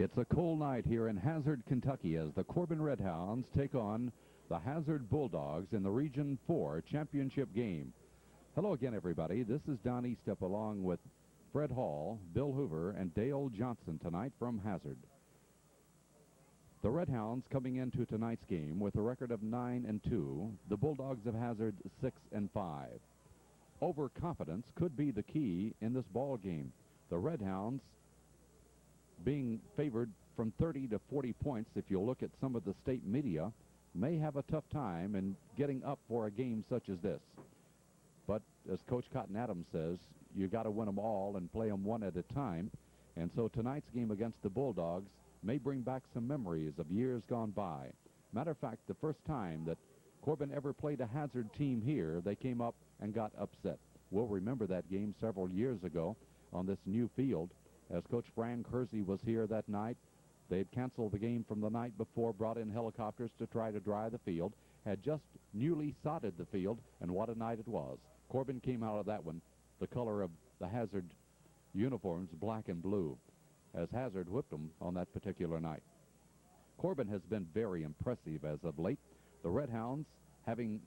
It's a cold night here in Hazard, Kentucky, as the Corbin Redhounds take on the Hazard Bulldogs in the Region 4 championship game. Hello again, everybody. This is Don Eastep along with Fred Hall, Bill Hoover, and Dale Johnson tonight from Hazard. The Redhounds coming into tonight's game with a record of 9-2. The Bulldogs of Hazard 6-5. Overconfidence could be the key in this ball game. The Redhounds being favored from 30 to 40 points, if you look at some of the state media, may have a tough time in getting up for a game such as this. But as Coach Cotton Adams says, you got to win them all and play them one at a time. And so tonight's game against the Bulldogs may bring back some memories of years gone by. Matter of fact, the first time that Corbin ever played a Hazard team here, they came up and got upset. We'll remember that game several years ago on this new field. As Coach Fran Kersey was here that night, they had canceled the game from the night before, brought in helicopters to try to dry the field, had just newly sodded the field, and what a night it was. Corbin came out of that one, the color of the Hazard uniforms, black and blue, as Hazard whipped them on that particular night. Corbin has been very impressive as of late. The Redhounds, having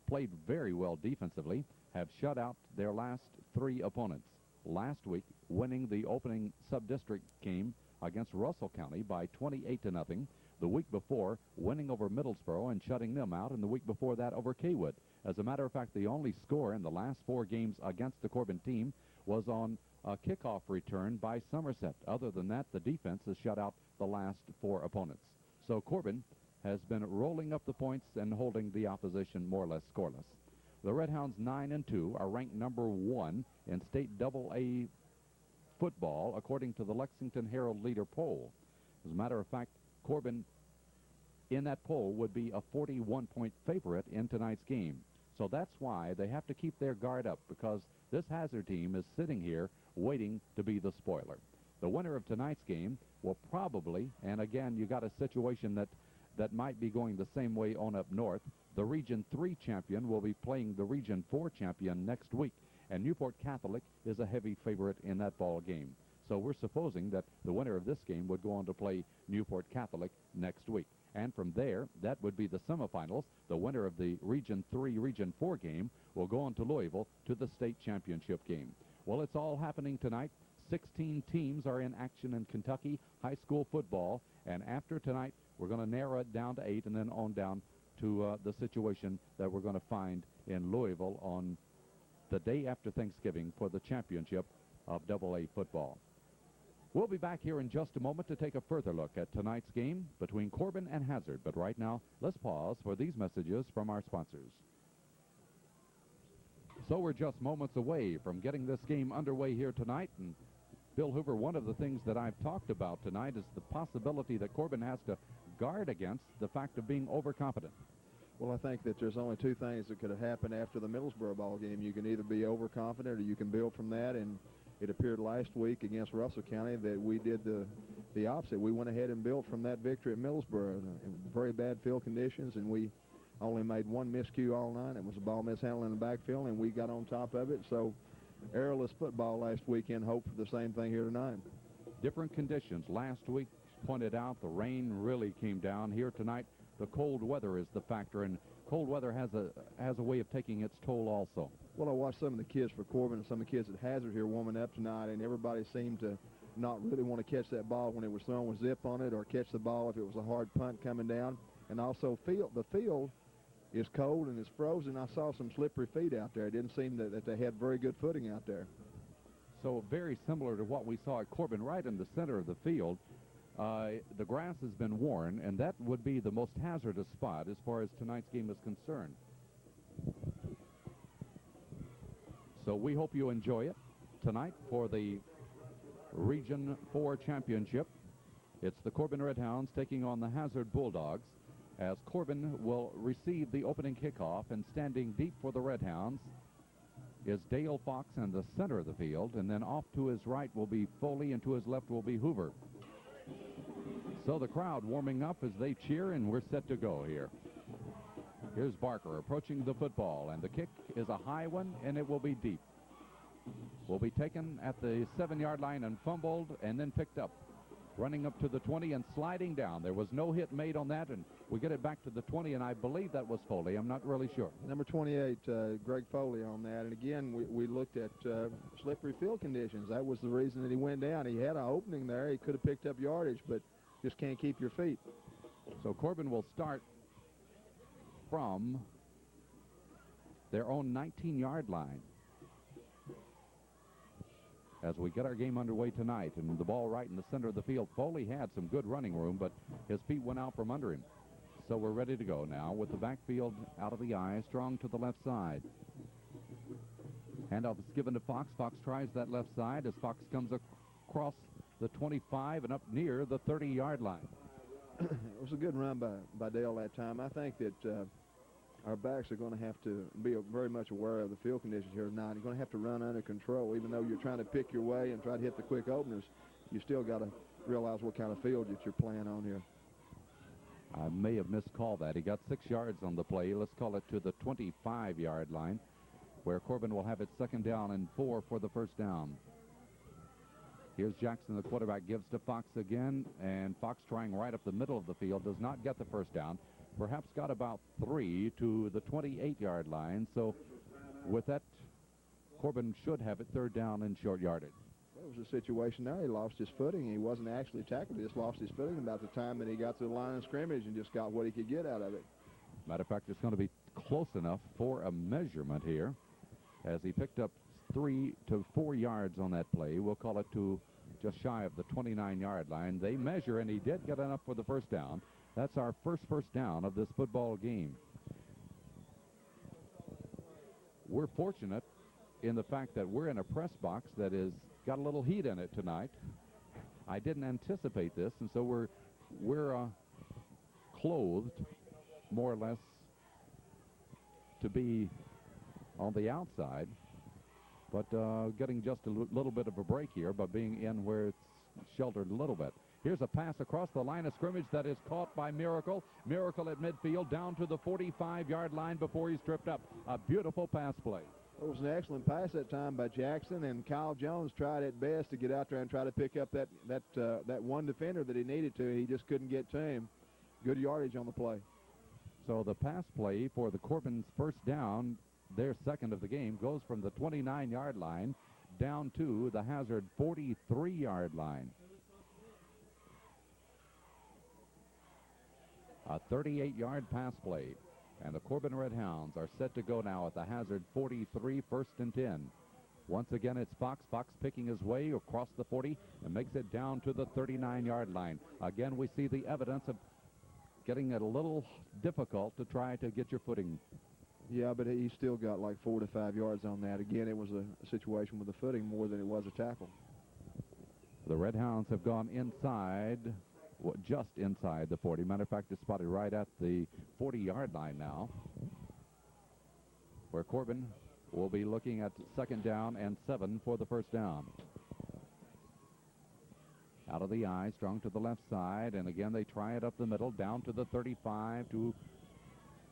played very well defensively, have shut out their last three opponents. Last week, winning the opening sub-district game against Russell County by 28-0. The week before, winning over Middlesboro and shutting them out, and the week before that over Kaywood. As a matter of fact, the only score in the last four games against the Corbin team was on a kickoff return by Somerset. Other than that, the defense has shut out the last four opponents. So Corbin has been rolling up the points and holding the opposition more or less scoreless. The Redhounds 9-2 are ranked number 1 in state AA football according to the Lexington Herald Leader poll. As a matter of fact, Corbin in that poll would be a 41-point favorite in tonight's game. So that's why they have to keep their guard up, because this Hazard team is sitting here waiting to be the spoiler. The winner of tonight's game will probably, and again, you got a situation that might be going the same way on up north. The Region 3 champion will be playing the Region 4 champion next week, and Newport Catholic is a heavy favorite in that ball game. So we're supposing that the winner of this game would go on to play Newport Catholic next week. And from there, that would be the semifinals. The winner of the Region 3, Region 4 game will go on to Louisville to the state championship game. Well, it's all happening tonight. 16 teams are in action in Kentucky high school football, and after tonight, we're going to narrow it down to 8 and then on down to the situation that we're going to find in Louisville on the day after Thanksgiving for the championship of AA football. We'll be back here in just a moment to take a further look at tonight's game between Corbin and Hazard. But right now, let's pause for these messages from our sponsors. So we're just moments away from getting this game underway here tonight. And Bill Hoover, one of the things that I've talked about tonight is the possibility that Corbin has to guard against the fact of being overconfident. Well, I think that there's only two things that could have happened after the Middlesboro ball game. You can either be overconfident or you can build from that, and it appeared last week against Russell County that we did the opposite. We went ahead and built from that victory at Middlesboro in very bad field conditions, and we only made one miscue all night. It was a ball mishandling in the backfield, and we got on top of it. So errorless football last weekend. Hope for the same thing here tonight. Different conditions. Last week pointed out the rain really came down. Here tonight, the cold weather is the factor, and cold weather has a way of taking its toll also. Well, I watched some of the kids for Corbin and some of the kids at Hazard here warming up tonight, and everybody seemed to not really want to catch that ball when it was thrown with zip on it, or catch the ball if it was a hard punt coming down. And also the field is cold and it's frozen. I saw some slippery feet out there. It didn't seem that they had very good footing out there. So very similar to what we saw at Corbin, right in the center of the field. The grass has been worn, and that would be the most hazardous spot as far as tonight's game is concerned. So we hope you enjoy it tonight for the Region 4 championship. It's the Corbin Redhounds taking on the Hazard Bulldogs, as Corbin will receive the opening kickoff, and standing deep for the Redhounds is Dale Fox in the center of the field, and then off to his right will be Foley, and to his left will be Hoover. So the crowd warming up as they cheer, and we're set to go here. Here's Barker approaching the football, and the kick is a high one, and it will be deep. Will be taken at the 7-yard line and fumbled and then picked up running up to the 20 and sliding down. There was no hit made on that, and we get it back to the 20, and I believe that was Foley. I'm not really sure. Number 28, Greg Foley on that. And again, we looked at slippery field conditions. That was the reason that he went down. He had an opening there. He could have picked up yardage, but just can't keep your feet. So Corbin will start from their own 19-yard line as we get our game underway tonight. And the ball right in the center of the field. Foley had some good running room, but his feet went out from under him. So we're ready to go now with the backfield out of the eye, strong to the left side. Handoff is given to Fox. Fox tries that left side as Fox comes across the 25 and up near the 30-yard line. It was a good run by Dale that time. I think that our backs are going to have to be very much aware of the field conditions here tonight. You're going to have to run under control. Even though you're trying to pick your way and try to hit the quick openers, you still got to realize what kind of field that you're playing on here. I may have miscalled that. He got 6 yards on the play. Let's call it to the 25-yard line, where Corbin will have it 2nd down and 4 for the first down. Here's Jackson, the quarterback, gives to Fox again, and Fox trying right up the middle of the field, does not get the first down. Perhaps got about 3 to the 28-yard line. So with that, Corbin should have it 3rd down and short yardage. It was a situation there. He lost his footing. He wasn't actually tackled. He just lost his footing about the time that he got to the line of scrimmage and just got what he could get out of it. Matter of fact, it's going to be close enough for a measurement here as he picked up 3 to 4 yards on that play. We'll call it to just shy of the 29-yard line. They measure, and he did get enough for the first down. That's our first down of this football game. We're fortunate in the fact that we're in a press box that is got a little heat in it tonight. I didn't anticipate this, and so we're clothed more or less to be on the outside, but getting just a little bit of a break here by being in where it's sheltered a little bit. Here's a pass across the line of scrimmage that is caught by Miracle. Miracle at midfield down to the 45-yard line before he's tripped up. A beautiful pass play. It was an excellent pass that time by Jackson, and Kyle Jones tried at best to get out there and try to pick up that one defender that he needed to. He just couldn't get to him. Good yardage on the play. So the pass play for the Corbin's first down, their second of the game, goes from the 29-yard line down to the Hazard 43-yard line. A 38-yard pass play. And the Corbin Red Hounds are set to go now at the Hazard 43, 1st and 10. Once again, it's Fox. Fox picking his way across the 40 and makes it down to the 39-yard line. Again, we see the evidence of getting it a little difficult to try to get your footing. Yeah, but he still got like 4 to 5 yards on that. Again, it was a situation with the footing more than it was a tackle. The Red Hounds have gone inside, just inside the 40. Matter of fact, it's spotted right at the 40-yard line now, where Corbin will be looking at 2nd down and 7 for the first down. Out of the eye, strong to the left side, and again they try it up the middle, down to the 35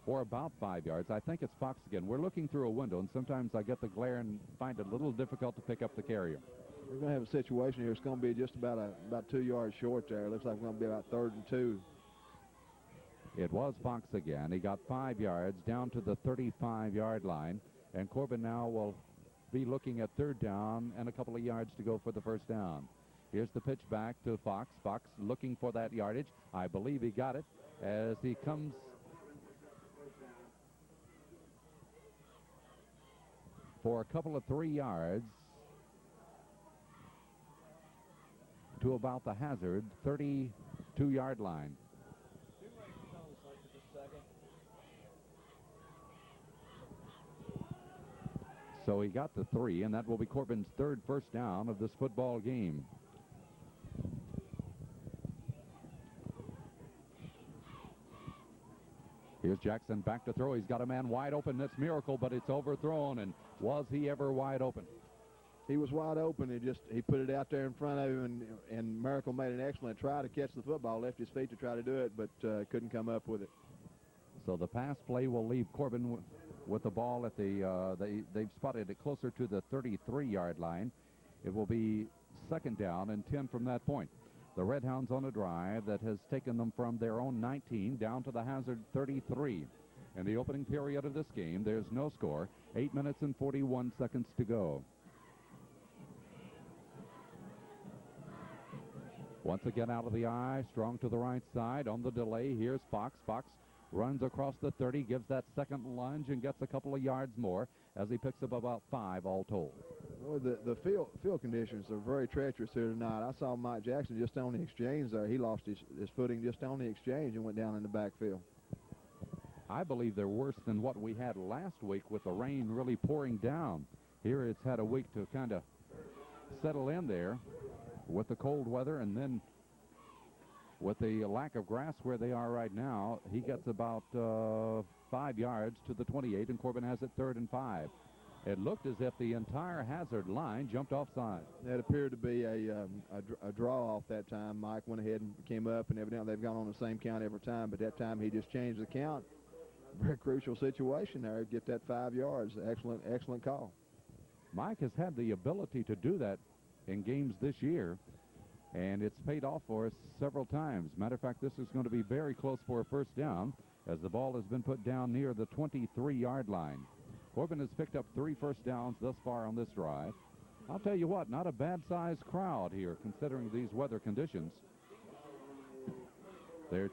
or about 5 yards. I think it's Fox again. We're looking through a window, and sometimes I get the glare and find it a little difficult to pick up the carrier. We're going to have a situation here. It's going to be just about 2 yards short there. It looks like we're going to be about 3rd and 2. It was Fox again. He got 5 yards down to the 35-yard line, and Corbin now will be looking at 3rd down and a couple of yards to go for the first down. Here's the pitch back to Fox. Fox looking for that yardage. I believe he got it as he comes for a couple of 3 yards to about the Hazard 32-yard line. So he got the 3, and that will be Corbin's 3rd first down of this football game. Here's Jackson back to throw. He's got a man wide open. That's Miracle, but it's overthrown. And was he ever wide open? He was wide open. He put it out there in front of him, and Miracle made an excellent try to catch the football, left his feet to try to do it, but couldn't come up with it. So the pass play will leave Corbin with the ball at the, they've spotted it closer to the 33-yard line. It will be 2nd down and 10 from that point. The Red Hounds on a drive that has taken them from their own 19 down to the Hazard 33. In the opening period of this game, there's no score. 8 minutes and 41 seconds to go. Once again out of the eye, strong to the right side. On the delay, here's Fox. Fox runs across the 30, gives that second lunge, and gets a couple of yards more as he picks up about 5 all told. Well, the field conditions are very treacherous here tonight. I saw Mike Jackson just on the exchange there. He lost his footing just on the exchange and went down in the backfield. I believe they're worse than what we had last week with the rain really pouring down. Here it's had a week to kind of settle in there with the cold weather, and then with the lack of grass where they are right now, he gets about 5 yards to the 28, and Corbin has it 3rd and 5. It looked as if the entire Hazard line jumped offside. That appeared to be a draw off that time. Mike went ahead and came up, and evidently they've gone on the same count every time, but that time he just changed the count. Very crucial situation there. Get that 5 yards. Excellent call. Mike has had the ability to do that in games this year, and it's paid off for us several times. Matter of fact, this is going to be very close for a first down as the ball has been put down near the 23-yard line. Corbin has picked up 3 first downs thus far on this drive. I'll tell you what, not a bad-sized crowd here considering these weather conditions. They're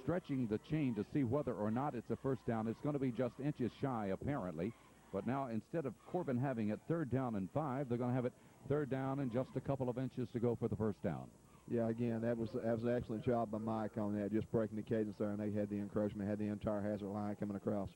stretching the chain to see whether or not it's a first down. It's going to be just inches shy, apparently. But now, instead of Corbin having it 3rd down and 5, they're going to have it 3rd down and just a couple of inches to go for the first down. Yeah, again, that was an excellent job by Mike on that, just breaking the cadence there, and they had the encroachment, had the entire Hazard line coming across.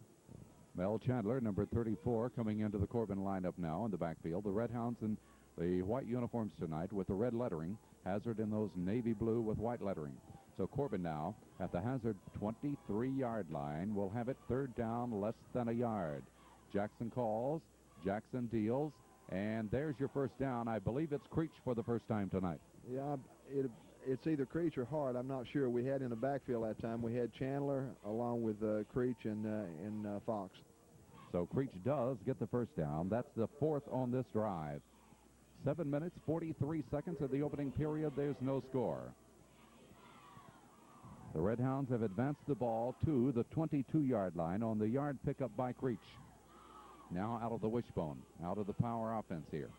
Mel Chandler, number 34, coming into the Corbin lineup now in the backfield. The Red Hounds in the white uniforms tonight with the red lettering. Hazard in those navy blue with white lettering. So Corbin now at the Hazard 23-yard line will have it 3rd down, less than a yard. Jackson calls, Jackson deals, and there's your first down. I believe it's Creech for the first time tonight. Yeah, it's either Creech or Hart. I'm not sure. We had in the backfield that time, we had Chandler along with Creech and Fox. So Creech does get the first down. That's the 4th on this drive. 7 minutes, 43 seconds of the opening period. There's no score. The Red Hounds have advanced the ball to the 22-yard line on the yard pickup by Creech. Now out of the wishbone, out of the power offense here.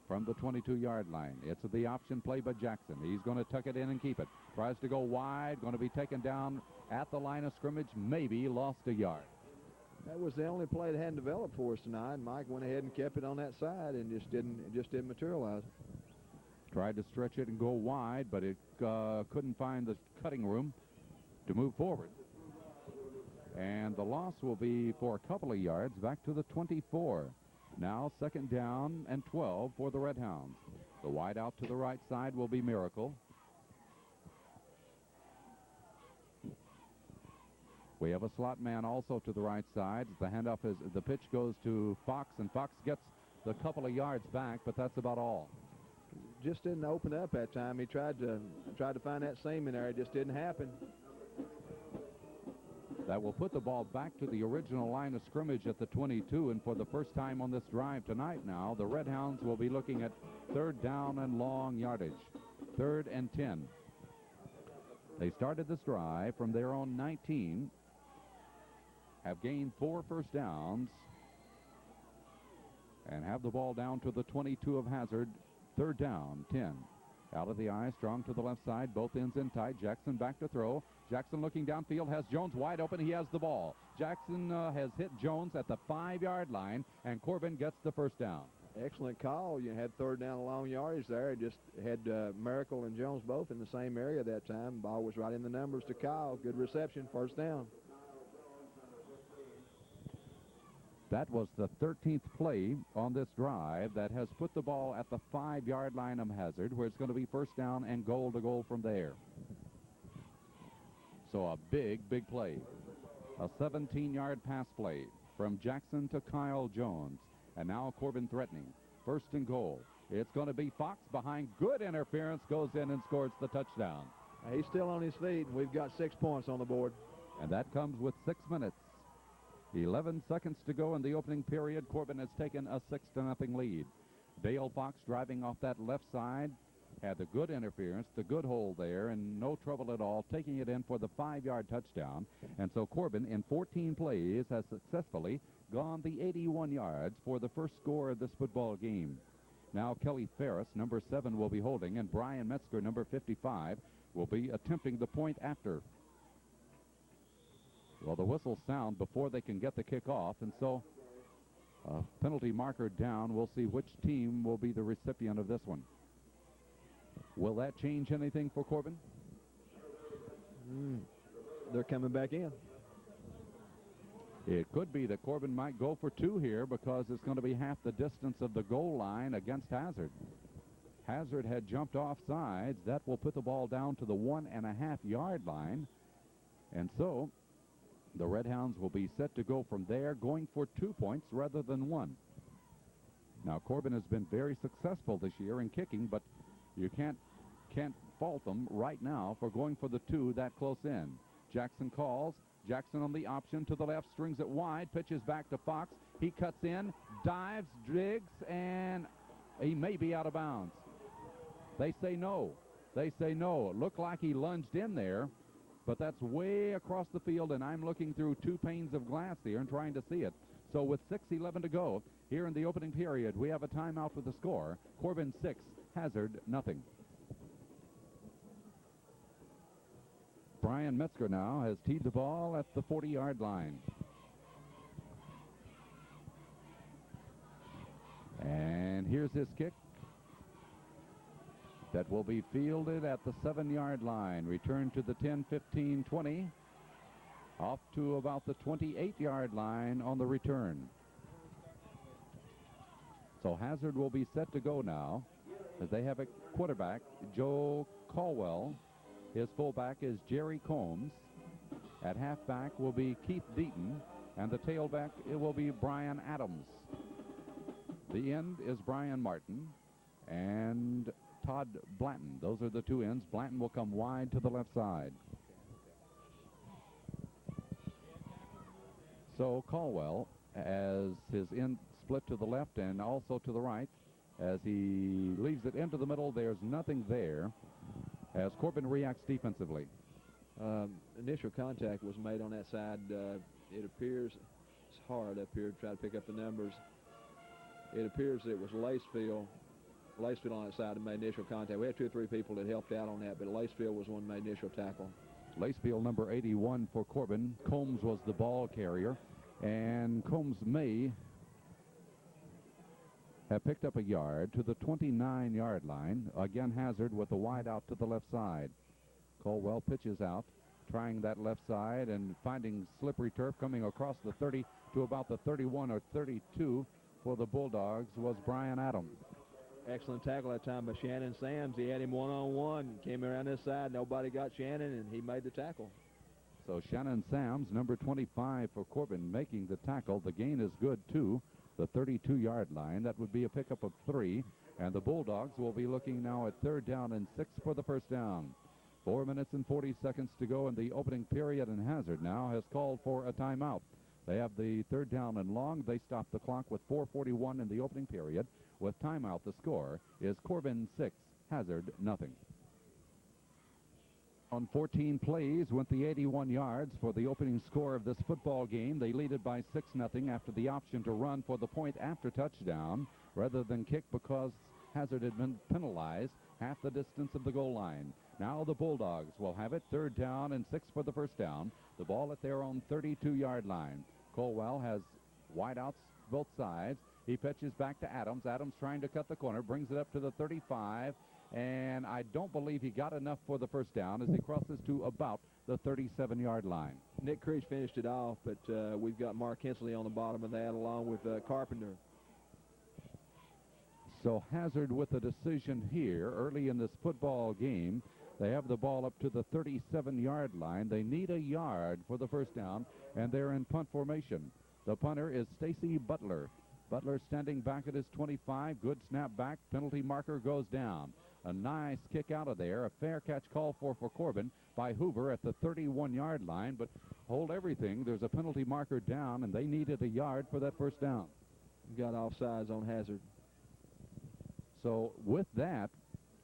From the 22-yard line, it's the option play by Jackson. He's going to tuck it in and keep it. Tries to go wide, going to be taken down at the line of scrimmage, maybe lost a yard. That was the only play that hadn't developed for us tonight. Mike went ahead and kept it on that side and just didn't materialize. Tried to stretch it and go wide, but it couldn't find the cutting room to move forward. And the loss will be for a couple of yards back to the 24. Now 2nd down and 12 for the Red Hounds. The wide out to the right side will be Miracle. We have a slot man also to the right side. The handoff is, the pitch goes to Fox, and Fox gets the couple of yards back, but that's about all. Just didn't open up that time. He tried to find that seam in there. It just didn't happen. That will put the ball back to the original line of scrimmage at the 22, and for the first time on this drive tonight now, the Red Hounds will be looking at 3rd down and long yardage. 3rd and 10. They started this drive from their own 19, have gained 4 first downs, and have the ball down to the 22 of Hazard. 3rd down, 10. Out of the eye, strong to the left side, both ends in tight. Jackson back to throw. Jackson looking downfield, has Jones wide open. He has the ball. Jackson has hit Jones at the 5-yard line, and Corbin gets the first down. Excellent call. You had 3rd down and long yardage there. It just had Miracle and Jones both in the same area that time. Ball was right in the numbers to Kyle. Good reception, first down. That was the 13th play on this drive that has put the ball at the 5-yard line of Hazard, where it's going to be first down and goal to goal from there. So a big play. A 17-yard pass play from Jackson to Kyle Jones. And now Corbin threatening. 1st and goal. It's going to be Fox behind. Good interference. Goes in and scores the touchdown. He's still on his feet, and we've got 6 points on the board. And that comes with 6 minutes. 11 seconds to go in the opening period. Corbin has taken a 6-0 lead. Dale Fox driving off that left side. had the good interference, the good hold there, and no trouble at all, taking it in for the 5-yard touchdown. And so Corbin, in 14 plays, has successfully gone the 81 yards for the first score of this football game. Now Kelly Ferris, number 7, will be holding, and Brian Metzger, number 55, will be attempting the point after. Well, the whistles sound before they can get the kick off, and so penalty marker down. We'll see which team will be the recipient of this one. Will that change anything for Corbin? They're coming back in. It could be that Corbin might go for 2 here because it's going to be half the distance of the goal line against Hazard. Hazard had jumped off sides. That will put the ball down to the 1.5-yard line. And so the Red Hounds will be set to go from there, going for 2 points rather than 1. Now, Corbin has been very successful this year in kicking, but you can't fault them right now for going for the 2 that close in. Jackson calls. Jackson on the option to the left, strings it wide, pitches back to Fox. He cuts in, dives, digs, and he may be out of bounds. They say no. They say no. It looked like he lunged in there, but that's way across the field, and I'm looking through 2 panes of glass here and trying to see it. So with 6:11 to go here in the opening period, we have a timeout with the score. Corbin 6, Hazard nothing. Brian Metzger now has teed the ball at the 40-yard line. And here's his kick. That will be fielded at the 7-yard line. Return to the 10, 15, 20. Off to about the 28-yard line on the return. So Hazard will be set to go now as they have a quarterback, Joe Caldwell. His fullback is Jerry Combs. At halfback will be Keith Deaton, and the tailback it will be Brian Adams. The end is Brian Martin and Todd Blanton. Those are the 2 ends. Blanton will come wide to the left side. So Caldwell, as his end split to the left and also to the right, as he leaves it into the middle, there's nothing there as Corbin reacts defensively. Initial contact was made on that side. It appears it's hard up here to try to pick up the numbers. It appears that it was Lacefield on that side that made initial contact. We had 2 or 3 people that helped out on that, but Lacefield was one that made initial tackle. Lacefield, number 81 for Corbin. Combs was the ball carrier, and Combs may have picked up a yard to the 29-yard line. Again, Hazard with the wide out to the left side. Caldwell pitches out, trying that left side and finding slippery turf, coming across the 30 to about the 31 or 32 for the Bulldogs was Brian Adams. Excellent tackle that time by Shannon Sams. He had him one-on-one, came around this side. Nobody got Shannon, and he made the tackle. So Shannon Sams, number 25 for Corbin, making the tackle. The gain is good, too. The 32-yard line. That would be a pickup of 3. And the Bulldogs will be looking now at 3rd down and 6 for the first down. 4 minutes and 40 seconds to go in the opening period, and Hazard now has called for a timeout. They have the 3rd down and long. They stop the clock with 4:41 in the opening period. With timeout, the score is Corbin 6, Hazard nothing. On 14 plays, went the 81 yards for the opening score of this football game. They lead it by 6-0 after the option to run for the point after touchdown rather than kick because Hazard had been penalized half the distance of the goal line. Now the Bulldogs will have it 3rd down and 6 for the first down. The ball at their own 32-yard line. Caldwell has wideouts both sides. He pitches back to Adams. Adams trying to cut the corner, brings it up to the 35, and I don't believe he got enough for the first down as he crosses to about the 37-yard line. Nick Creech finished it off, but we've got Mark Hensley on the bottom of that along with Carpenter. So Hazard with a decision here early in this football game. They have the ball up to the 37-yard line. They need a yard for the first down, and they're in punt formation. The punter is Stacy Butler. Butler standing back at his 25. Good snap back. Penalty marker goes down. A nice kick out of there. A fair catch call for Corbin by Hoover at the 31-yard line. But hold everything. There's a penalty marker down, and they needed a yard for that first down. Got offsides on Hazard. So with that,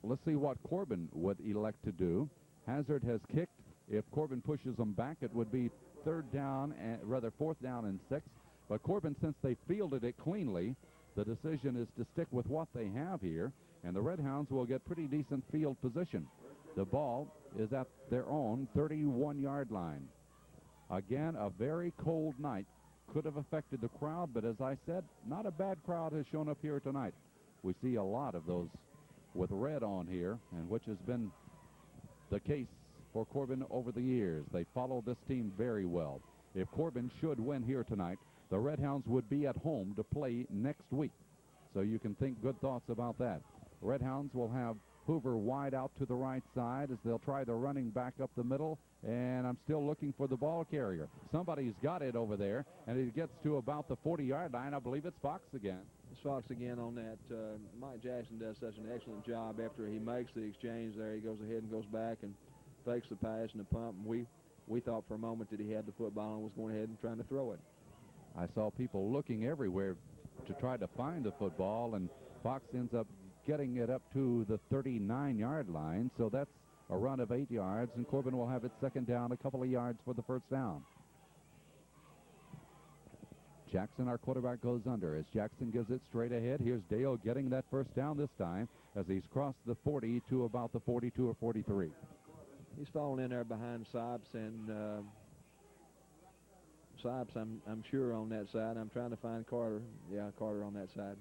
let's see what Corbin would elect to do. Hazard has kicked. If Corbin pushes them back, it would be fourth down and 6. But Corbin, since they fielded it cleanly, the decision is to stick with what they have here, and the Red Hounds will get pretty decent field position. The ball is at their own 31-yard line. Again, a very cold night could have affected the crowd, but as I said, not a bad crowd has shown up here tonight. We see a lot of those with red on here, and which has been the case for Corbin over the years. They follow this team very well. If Corbin should win here tonight, the Red Hounds would be at home to play next week. So you can think good thoughts about that. Red Hounds will have Hoover wide out to the right side as they'll try the running back up the middle, and I'm still looking for the ball carrier. Somebody's got it over there, and it gets to about the 40-yard line. I believe it's Fox again. It's Fox again on that. Mike Jackson does such an excellent job after he makes the exchange there. He goes ahead and goes back and fakes the pass and the pump. And we thought for a moment that he had the football and was going ahead and trying to throw it. I saw people looking everywhere to try to find the football, and Fox ends up getting it up to the 39-yard line. So that's a run of 8 yards, and Corbin will have it second down, a couple of yards for the first down. Jackson, our quarterback, goes under as Jackson gives it straight ahead. Here's Dale getting that first down this time as he's crossed the 40 to about the 42 or 43. He's fallen in there behind Sipes, and Sipes, I'm sure, on that side. I'm trying to find Carter. Yeah, Carter on that side.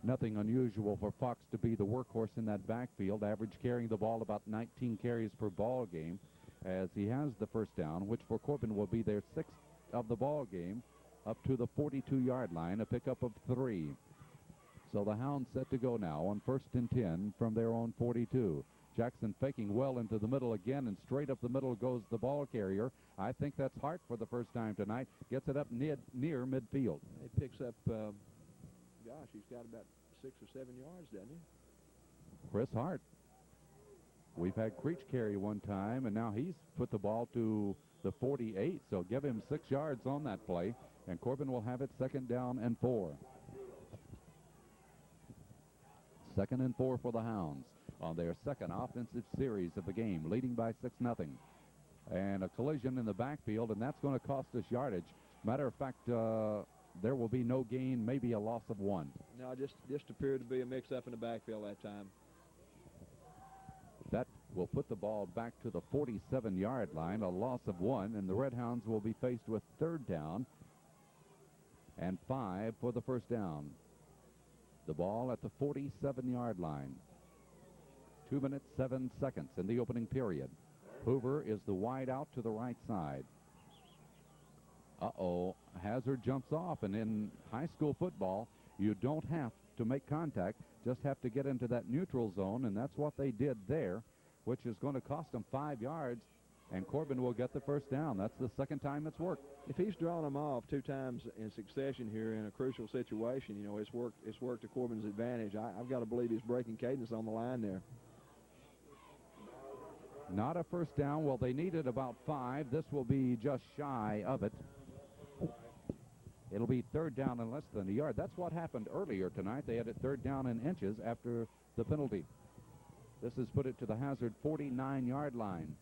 Nothing unusual for Fox to be the workhorse in that backfield, average carrying the ball about 19 carries per ball game, as he has the first down, which for Corbin will be their 6th of the ball game, up to the 42-yard line, a pickup of 3. So the Hounds set to go now on 1st and 10 from their own 42. Jackson faking well into the middle again, and straight up the middle goes the ball carrier. I think that's Hart for the first time tonight. Gets it up near midfield. He picks up, gosh, he's got about 6 or 7 yards, doesn't he? Chris Hart. We've had Creech carry one time, and now he's put the ball to the 48, so give him 6 yards on that play, and Corbin will have it second down and 4. Second and 4 for the Hounds on their second offensive series of the game, leading by 6-0. And a collision in the backfield, and that's going to cost us yardage. Matter of fact, there will be no gain, maybe a loss of 1. No, just appeared to be a mix-up in the backfield that time. That will put the ball back to the 47-yard line, a loss of 1, and the Red Hounds will be faced with 3rd down and 5 for the first down. The ball at the 47-yard line. 2 minutes, 7 seconds in the opening period. Hoover is the wide out to the right side. Uh-oh, Hazard jumps off, and in high school football, you don't have to make contact, just have to get into that neutral zone, and that's what they did there, which is going to cost them 5 yards, and Corbin will get the first down. That's the second time it's worked. If he's drawn them off 2 times in succession here in a crucial situation, you know, it's worked to Corbin's advantage. I've got to believe he's breaking cadence on the line there. Not a first down. Well, they needed about 5. This will be just shy of it. It'll be 3rd down and less than a yard. That's what happened earlier tonight. They had it 3rd down in inches after the penalty. This has put it to the Hazard 49-yard line.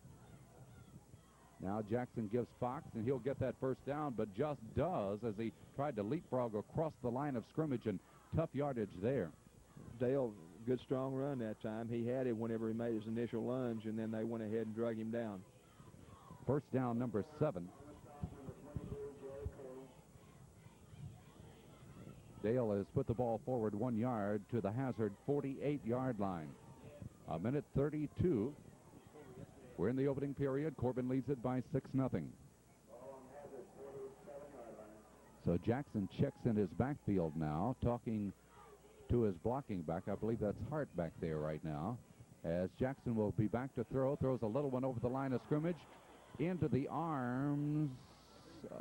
Now Jackson gives Fox, and he'll get that first down, but just does as he tried to leapfrog across the line of scrimmage, and tough yardage there. Dale, good strong run that time. He had it whenever he made his initial lunge, and then they went ahead and drug him down. First down, number 7. Dale has put the ball forward 1 yard to the Hazard 48-yard line. A minute 32. We're in the opening period. Corbin leads it by 6-0. So Jackson checks in his backfield now, talking to his blocking back. I believe that's Hart back there right now. As Jackson will be back to throw. Throws a little one over the line of scrimmage into the arms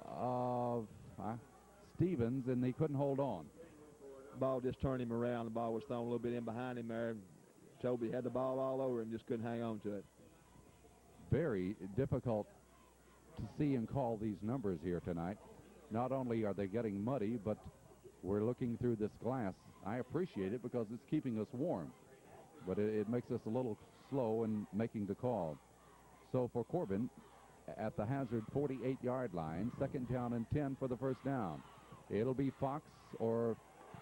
of Stevens, and he couldn't hold on. Ball just turned him around. The ball was thrown a little bit in behind him there. Toby had the ball all over him, just couldn't hang on to it. Very difficult to see and call these numbers here tonight. Not only are they getting muddy, but we're looking through this glass. I appreciate it because it's keeping us warm. but it makes us a little slow in making the call. So for Corbin, at the Hazard 48-yard line, 2nd down and 10 for the first down. It'll be Fox, or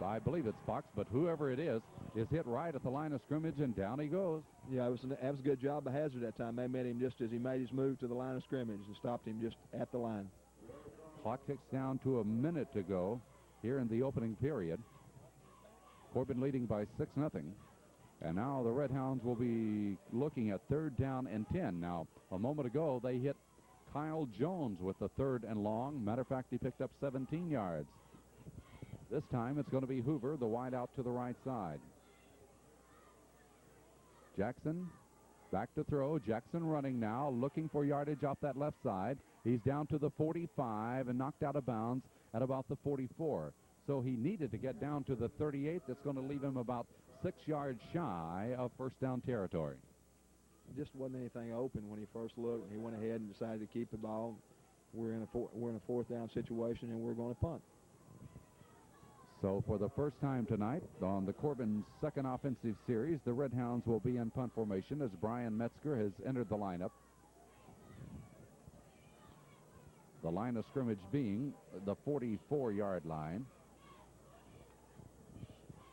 I believe it's Fox, but whoever it is hit right at the line of scrimmage, and down he goes. Yeah, that was a good job by Hazard that time. They met him just as he made his move to the line of scrimmage and stopped him just at the line. Clock ticks down to a minute to go here in the opening period. Corbin leading by 6-0. And now the Red Hounds will be looking at 3rd down and 10. Now, a moment ago, they hit Kyle Jones with the 3rd and long. Matter of fact, he picked up 17 yards. This time it's going to be Hoover, the wide out to the right side. Jackson back to throw. Jackson running now, looking for yardage off that left side. He's down to the 45 and knocked out of bounds at about the 44. So he needed to get down to the 38. That's going to leave him about 6 yards shy of first down territory. Just wasn't anything open when he first looked. He went ahead and decided to keep the ball. We're in a 4th down situation, and we're going to punt. So for the first time tonight on the Corbin second offensive series, the Red Hounds will be in punt formation as Brian Metzger has entered the lineup. The line of scrimmage being the 44-yard line.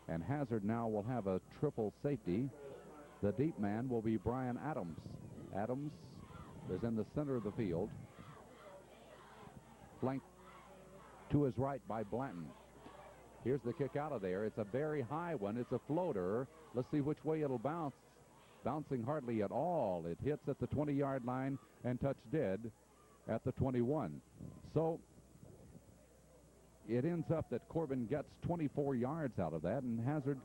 And Hazard now will have a triple safety. The deep man will be Brian Adams. Adams is in the center of the field, flanked to his right by Blanton. Here's the kick out of there. It's a very high one. It's a floater. Let's see which way it'll bounce. Bouncing hardly at all. It hits at the 20-yard line and touched dead at the 21. So it ends up that Corbin gets 24 yards out of that, and Hazard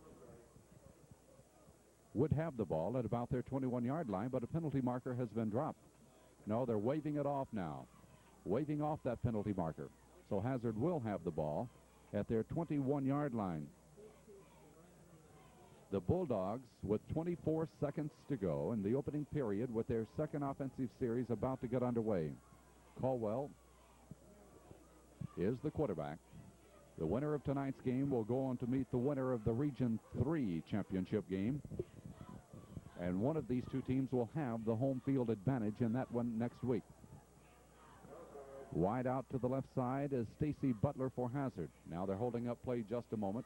would have the ball at about their 21-yard line, but a penalty marker has been dropped. No, they're waving it off now. Waving off that penalty marker. So Hazard will have the ball at their 21-yard line. The Bulldogs, with 24 seconds to go in the opening period, with their second offensive series about to get underway. Caldwell is the quarterback. The winner of tonight's game will go on to meet the winner of the Region 3 championship game. And one of these two teams will have the home field advantage in that one next week. Wide out to the left side is Stacy Butler for Hazard. Now they're holding up play just a moment,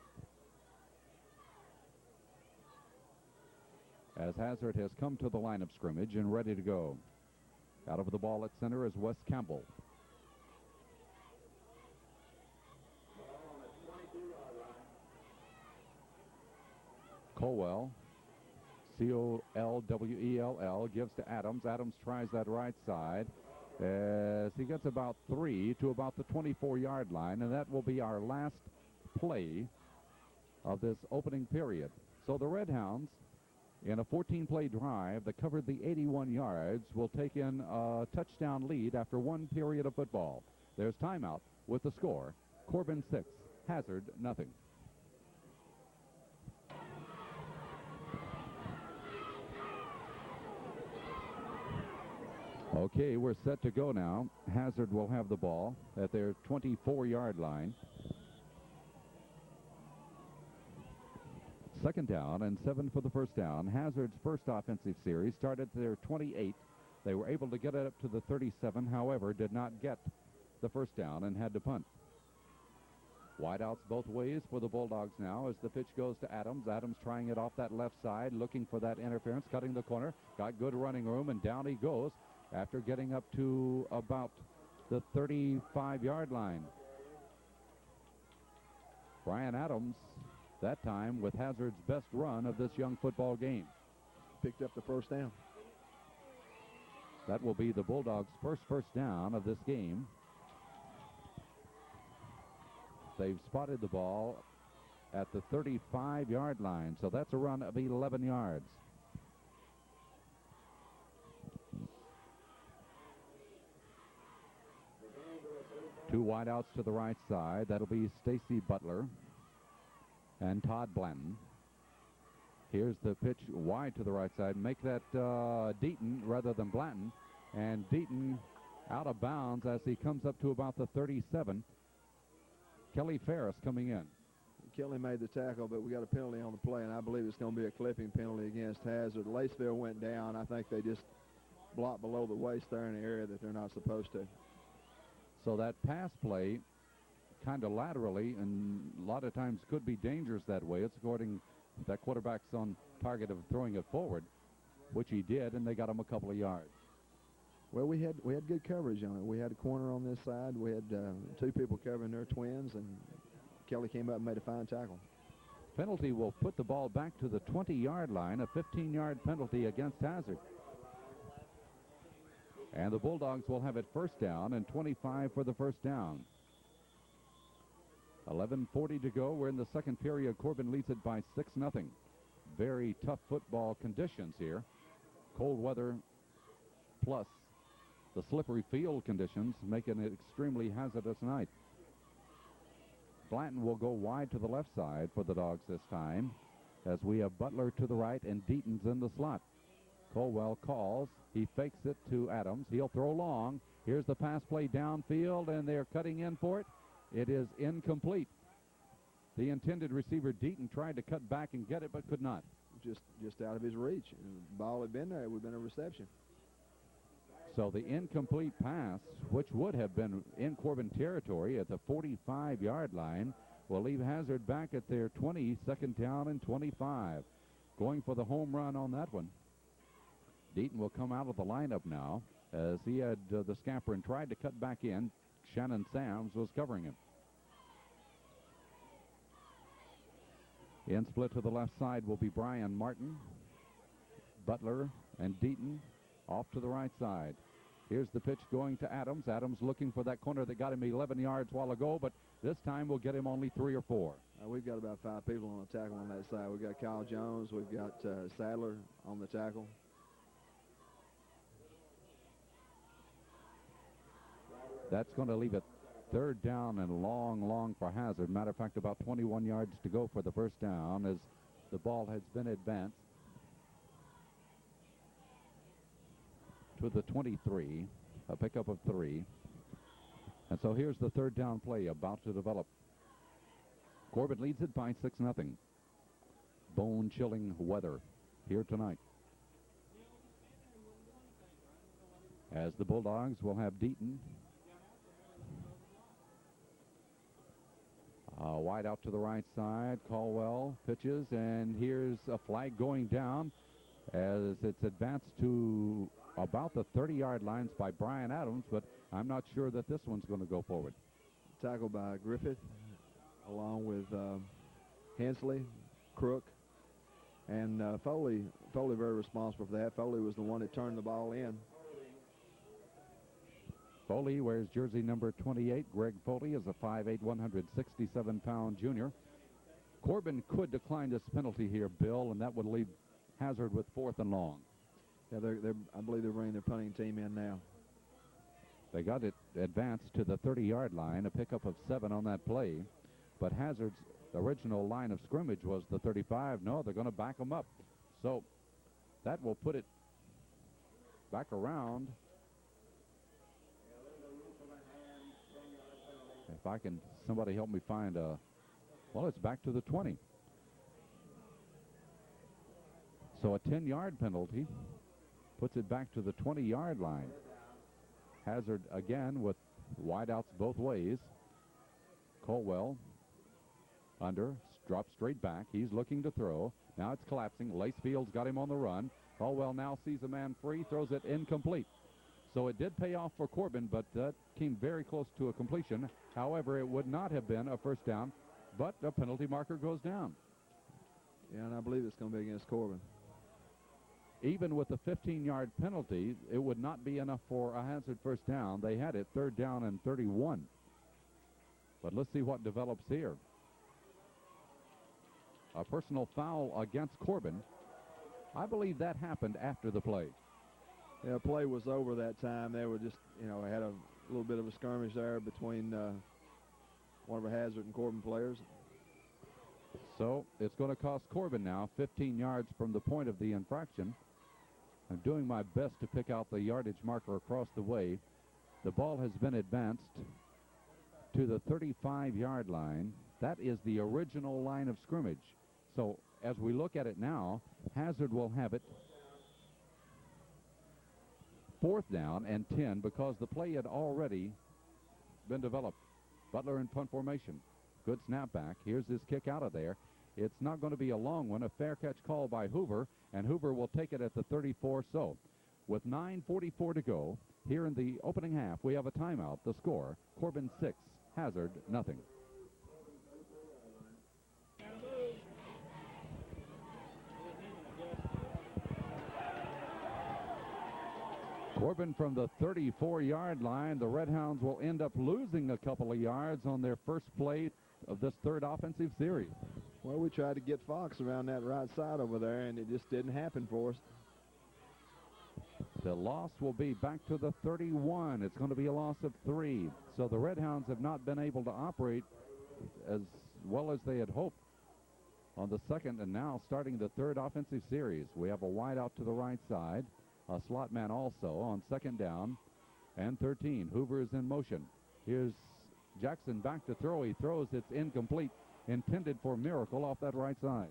as Hazard has come to the line of scrimmage and ready to go. Out of the ball at center is Wes Campbell. Colwell, Colwell, gives to Adams. Adams tries that right side as he gets about 3 to about the 24-yard line, and that will be our last play of this opening period. So the Red Hounds, in a 14-play drive that covered the 81 yards, will take in a touchdown lead after one period of football. There's timeout with the score. Corbin 6, Hazard nothing. Okay, we're set to go now. Hazard will have the ball at their 24-yard line. 2nd down and 7 for the first down. Hazard's first offensive series started at their 28. They were able to get it up to the 37, however, did not get the first down and had to punt. Wideouts both ways for the Bulldogs now as the pitch goes to Adams. Adams trying it off that left side, looking for that interference, cutting the corner. Got good running room, and down he goes after getting up to about the 35-yard line. Brian Adams, that time with Hazard's best run of this young football game. Picked up the first down. That will be the Bulldogs' first down of this game. They've spotted the ball at the 35-yard line, so that's a run of 11 yards. Two wideouts to the right side. That'll be Stacy Butler and Todd Blanton. Here's the pitch wide to the right side. Make that Deaton rather than Blanton. And Deaton out of bounds as he comes up to about the 37. Kelly Ferris coming in. Kelly made the tackle, but we got a penalty on the play, and I believe it's going to be a clipping penalty against Hazard. Laceville went down. I think they just blocked below the waist there in the area that they're not supposed to. So that pass play kind of laterally, and a lot of times could be dangerous that way. It's according that quarterback's on target of throwing it forward, which he did, and they got him a couple of yards. Well, we had good coverage on it. We had a corner on this side. We had two people covering their twins, and Kelly came up and made a fine tackle. Penalty will put the ball back to the 20-yard line, a 15-yard penalty against Hazard. And the Bulldogs will have it first down and 25 for the first down. 11:40 to go. We're in the second period. Corbin leads it by 6-0. Very tough football conditions here. Cold weather plus the slippery field conditions making it extremely hazardous night. Blanton will go wide to the left side for the Dogs this time, as we have Butler to the right and Deaton's in the slot. Colwell calls. He fakes it to Adams. He'll throw long. Here's the pass play downfield, and they're cutting in for it. It is incomplete. The intended receiver, Deaton, tried to cut back and get it, but could not. Just out of his reach. If the ball had been there, it would have been a reception. So the incomplete pass, which would have been in Corbin territory at the 45-yard line, will leave Hazard back at their 20, second down and 25. Going for the home run on that one. Deaton will come out of the lineup now, as he had the scamper and tried to cut back in. Shannon Sams was covering him. In split to the left side will be Brian Martin, Butler, and Deaton off to the right side. Here's the pitch going to Adams. Adams looking for that corner that got him 11 yards a while ago, but this time we'll get him only 3 or 4. We've got about 5 people on the tackle on that side. We've got Kyle Jones. We've got Sadler on the tackle. That's going to leave it third down and long for Hazard. Matter of fact, about 21 yards to go for the first down as the ball has been advanced to the 23, a pickup of 3. And so here's the third down play about to develop. Corbin leads it by 6-0. Bone-chilling weather here tonight, as the Bulldogs will have Deaton wide out to the right side. Caldwell pitches, and here's a flag going down as it's advanced to about the 30-yard lines by Brian Adams, but I'm not sure that this one's going to go forward. Tackled by Griffith, along with Hensley, Crook, and Foley. Foley very responsible for that. Foley was the one that turned the ball in. Foley wears jersey number 28. Greg Foley is a 5'8", 167-pound junior. Corbin could decline this penalty here, Bill, and that would leave Hazard with 4th and long. Yeah, I believe they're bringing their punting team in now. They got it advanced to the 30-yard line, a pickup of 7 on that play. But Hazard's original line of scrimmage was the 35. No, they're going to back them up. So that will put it back around. If I can, somebody help me find well, it's back to the 20. So a 10-yard penalty puts it back to the 20-yard line. Hazard again with wideouts both ways. Colwell under, drops straight back. He's looking to throw. Now it's collapsing. Lacefield's got him on the run. Colwell now sees a man free, throws it incomplete. So it did pay off for Corbin, but that came very close to a completion. However, it would not have been a first down, but a penalty marker goes down. Yeah, and I believe it's going to be against Corbin. Even with the 15-yard penalty, it would not be enough for a Hazard first down. They had it 3rd down and 31. But let's see what develops here. A personal foul against Corbin. I believe that happened after the play. Yeah, play was over that time. They were just, had a little bit of a skirmish there between one of our Hazard and Corbin players. So it's going to cost Corbin now 15 yards from the point of the infraction. I'm doing my best to pick out the yardage marker across the way. The ball has been advanced to the 35-yard line. That is the original line of scrimmage. So as we look at it now, Hazard will have it 4th down and 10 because the play had already been developed. Butler in punt formation. Good snap back. Here's his kick out of there. It's not going to be a long one. A fair catch call by Hoover, and Hoover will take it at the 34. So with 9:44 to go here in the opening half, we have a timeout. The score, Corbin 6, Hazard nothing. Corbin from the 34-yard line. The Redhounds will end up losing a couple of yards on their first play of this third offensive series. Well, we tried to get Fox around that right side over there, and it just didn't happen for us. The loss will be back to the 31. It's going to be a loss of 3. So the Redhounds have not been able to operate as well as they had hoped on the second and now starting the third offensive series. We have a wide out to the right side. A slot man also on 2nd down and 13. Hoover is in motion. Here's Jackson back to throw. He throws. It's incomplete. Intended for Miracle off that right side.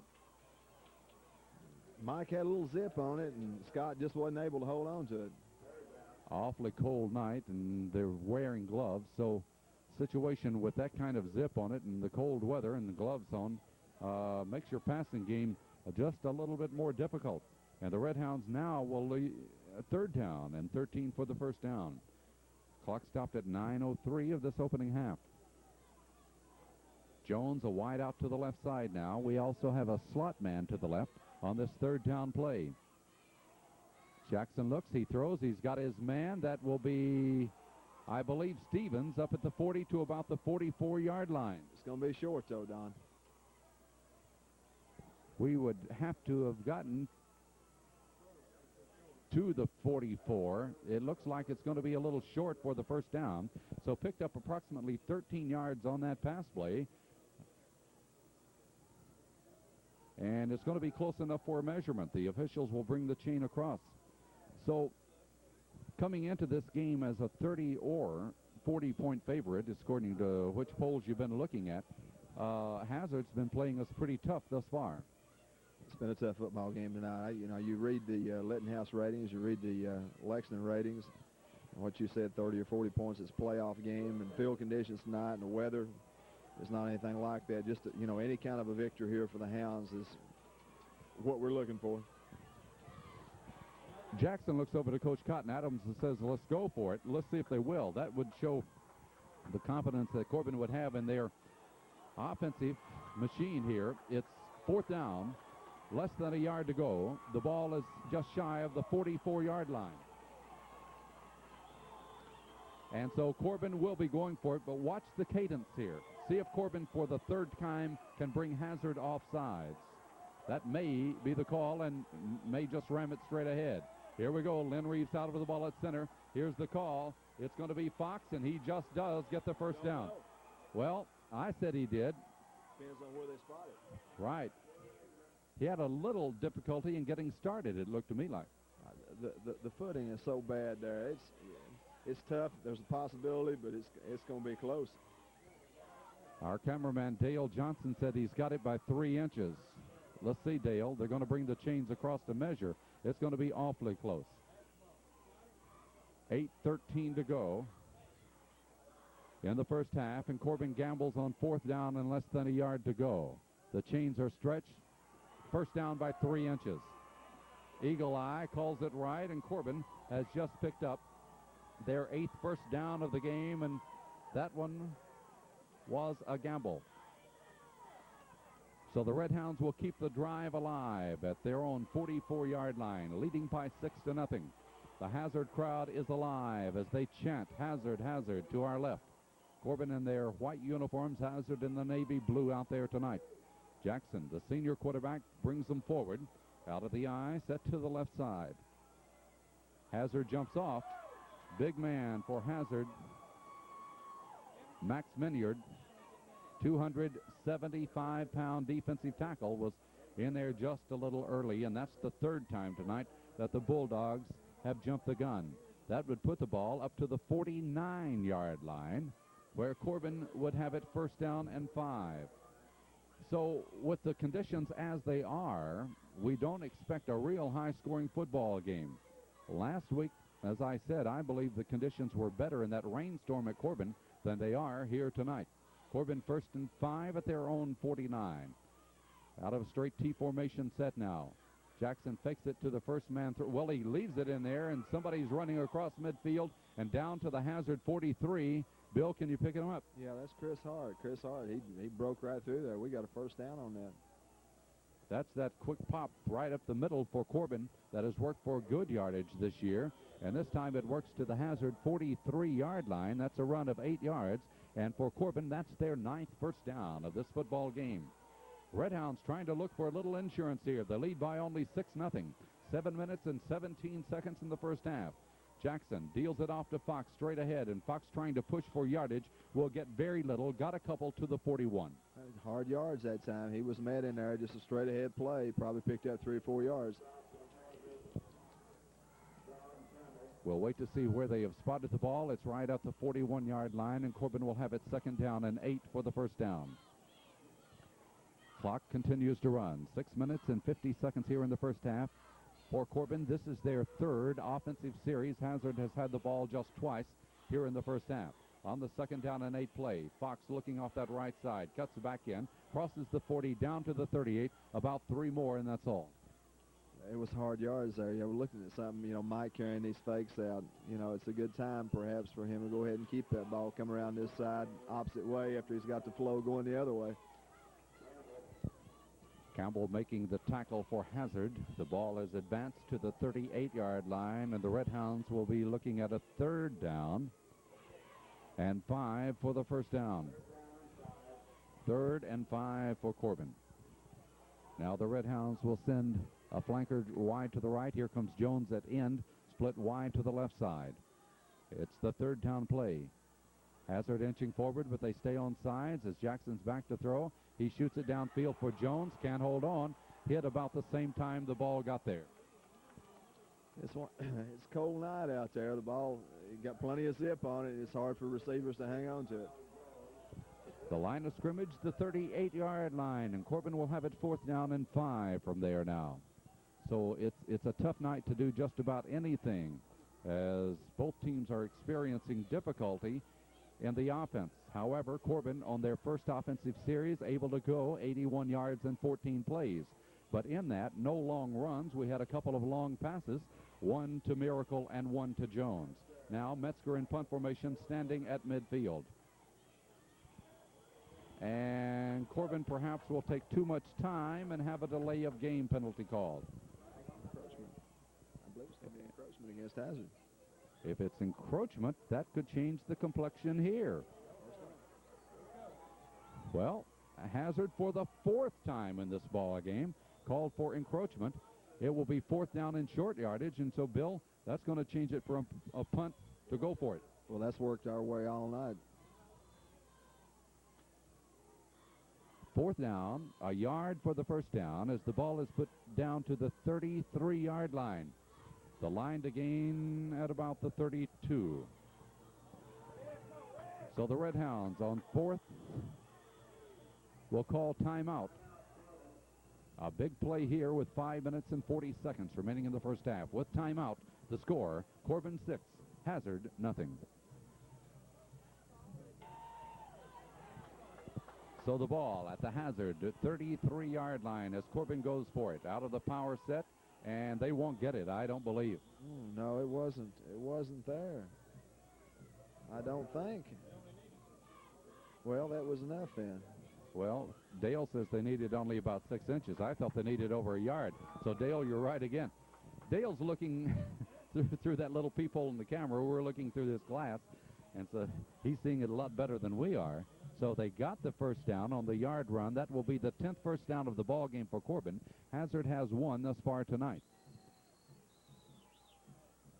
Mike had a little zip on it, and Scott just wasn't able to hold on to it. Awfully cold night, and they're wearing gloves. So situation with that kind of zip on it and the cold weather and the gloves on makes your passing game just a little bit more difficult. And the Redhounds now will lead 3rd down and 13 for the first down. Clock stopped at 9:03 of this opening half. Jones a wide out to the left side now. We also have a slot man to the left on this 3rd down play. Jackson looks, he throws, he's got his man. That will be, I believe, Stevens up at the 40 to about the 44-yard line. It's going to be short, though, Don. We would have to have gotten to the 44. It looks like it's going to be a little short for the first down. So picked up approximately 13 yards on that pass play. And it's going to be close enough for a measurement. The officials will bring the chain across. So coming into this game as a 30 or 40-point favorite, according to which polls you've been looking at, Hazard's been playing us pretty tough thus far. It's been a tough football game tonight. You know, you read the Littenhouse ratings, you read the Lexington ratings, and what you said, 30 or 40 points. It's a playoff game, and field conditions tonight and the weather is not anything like that. Just, you know, any kind of a victory here for the Hounds is what we're looking for. Jackson looks over to Coach Cotton Adams and says, let's go for it. Let's see if they will. That would show the confidence that Corbin would have in their offensive machine here. It's 4th down. Less than a yard to go. The ball is just shy of the 44-yard line. And so Corbin will be going for it, but watch the cadence here. See if Corbin for the 3rd time can bring Hazard off sides. That may be the call and may just ram it straight ahead. Here we go. Lynn Reeves out of the ball at center. Here's the call. It's going to be Fox, and he just does get the first down. Well, I said he did. Depends on where they spot it. Right. He had a little difficulty in getting started, it looked to me like. The footing is so bad there. It's tough. There's a possibility, but it's going to be close. Our cameraman Dale Johnson said he's got it by 3 inches. Let's see, Dale. They're going to bring the chains across to measure. It's going to be awfully close. 8:13 to go in the first half, and Corbin gambles on 4th down and less than a yard to go. The chains are stretched. First down by 3 inches. Eagle Eye calls it right, and Corbin has just picked up their 8th first down of the game, and that one was a gamble. So the Redhounds will keep the drive alive at their own 44-yard line, leading by 6-0. The Hazard crowd is alive as they chant, Hazard, Hazard, to our left. Corbin in their white uniforms, Hazard in the navy blue out there tonight. Jackson, the senior quarterback, brings them forward. Out of the eye, set to the left side. Hazard jumps off. Big man for Hazard. Max Minyard, 275-pound defensive tackle, was in there just a little early, and that's the 3rd time tonight that the Bulldogs have jumped the gun. That would put the ball up to the 49-yard line. where Corbin would have it first down and 5. So with the conditions as they are, we don't expect a real high-scoring football game. Last week, as I said, I believe the conditions were better in that rainstorm at Corbin than they are here tonight. Corbin first and 5 at their own 49. Out of a straight T formation set now. Jackson fakes it to the first man through. Well, he leaves it in there, and somebody's running across midfield and down to the Hazard 43. Bill, can you pick him up? Yeah, that's Chris Hart. Chris Hart, he broke right through there. We got a first down on that. That's that quick pop right up the middle for Corbin that has worked for good yardage this year. And this time it works to the Hazard 43-yard line. That's a run of 8 yards. And for Corbin, that's their 9th first down of this football game. Redhounds trying to look for a little insurance here. They lead by only 6-0. 7 minutes and 17 seconds in the first half. Jackson deals it off to Fox straight ahead, and Fox trying to push for yardage will get very little. Got a couple to the 41. Hard yards that time. He was met in there, just a straight ahead play. Probably picked up 3 or 4 yards. We'll wait to see where they have spotted the ball. It's right at the 41-yard line, and Corbin will have it 2nd down and 8 for the first down. Clock continues to run. 6 minutes and 50 seconds here in the first half. For Corbin, this is their 3rd offensive series. Hazard has had the ball just twice here in the first half. On the 2nd down and 8 play, Fox looking off that right side, cuts back in, crosses the 40 down to the 38, about 3 more, and that's all. It was hard yards there. We're looking at something, Mike carrying these fakes out. It's a good time perhaps for him to go ahead and keep that ball, come around this side, opposite way after he's got the flow going the other way. Campbell making the tackle for Hazard. The ball is advanced to the 38-yard line, and the Redhounds will be looking at a 3rd down and 5 for the first down. 3rd and 5 for Corbin. Now the Redhounds will send a flanker wide to the right. Here comes Jones at end, split wide to the left side. It's the 3rd down play. Hazard inching forward, but they stay on sides as Jackson's back to throw. He shoots it downfield for Jones. Can't hold on. Hit about the same time the ball got there. It's a cold night out there. The ball got plenty of zip on it. It's hard for receivers to hang on to it. The line of scrimmage, the 38-yard line, and Corbin will have it 4th down and 5 from there now. So it's a tough night to do just about anything, as both teams are experiencing difficulty in the offense. However, Corbin on their first offensive series able to go 81 yards and 14 plays. But in that, no long runs. We had a couple of long passes, one to Miracle and one to Jones. Now Metzger in punt formation standing at midfield. And Corbin perhaps will take too much time and have a delay of game penalty called. Encroachment. I believe it's going to be encroachment against Hazard. If it's encroachment, that could change the complexion here. Well, Hazard for the 4th time in this ball game called for encroachment. It will be 4th down in short yardage, and so, Bill, that's going to change it from a punt to go for it. Well, that's worked our way all night. 4th down, a yard for the first down as the ball is put down to the 33-yard line. The line to gain at about the 32. So the Redhounds on 4th will call timeout. A big play here with 5 minutes and 40 seconds remaining in the first half. With timeout, the score, Corbin 6, Hazard nothing. So the ball at the Hazard 33-yard line as Corbin goes for it. Out of the power set, and they won't get it, I don't believe. No, it wasn't. It wasn't there. I don't think. Well, that was enough then. Well, Dale says they needed only about 6 inches. I thought they needed over a yard. So, Dale, you're right again. Dale's looking through that little peephole in the camera. We're looking through this glass, and so he's seeing it a lot better than we are. So they got the first down on the yard run. That will be the 10th first down of the ball game for Corbin. Hazard has 1 thus far tonight.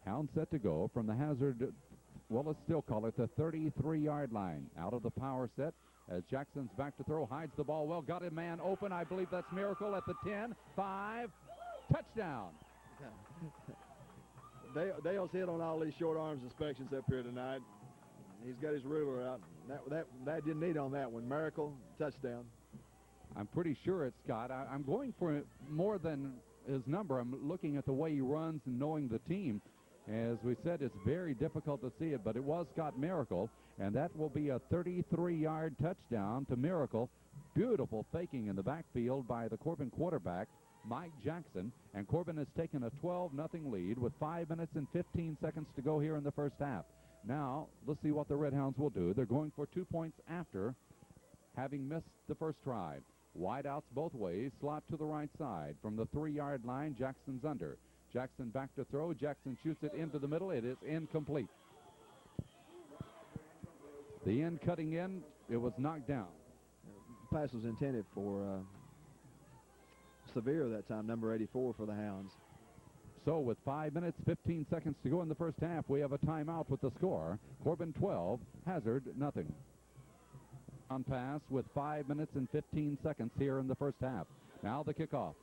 Hound set to go from the Hazard, well, let's still call it the 33-yard line. Out of the power set as Jackson's back to throw, hides the ball well, got a man open. I believe that's Miracle at the 10, 5, touchdown. Dale's hit on all these short arms inspections up here tonight. He's got his ruler out. That didn't need on that one. Miracle, touchdown. I'm pretty sure it's Scott. I'm going for more than his number. I'm looking at the way he runs and knowing the team. As we said, it's very difficult to see it, but it was Scott Miracle, and that will be a 33-yard touchdown to Miracle. Beautiful faking in the backfield by the Corbin quarterback, Mike Jackson, and Corbin has taken a 12-0 lead with 5 minutes and 15 seconds to go here in the first half. Now, let's see what the Red Hounds will do. They're going for 2 points after having missed the first try. Wide outs both ways, slot to the right side. From the 3-yard line, Jackson's under. Jackson back to throw. Jackson shoots it into the middle. It is incomplete. The end cutting in, it was knocked down. Pass was intended for Sevier that time, number 84 for the Hounds. So with 5 minutes, 15 seconds to go in the first half, we have a timeout with the score. Corbin 12, Hazard nothing. On pass with 5 minutes and 15 seconds here in the first half. Now the kickoff.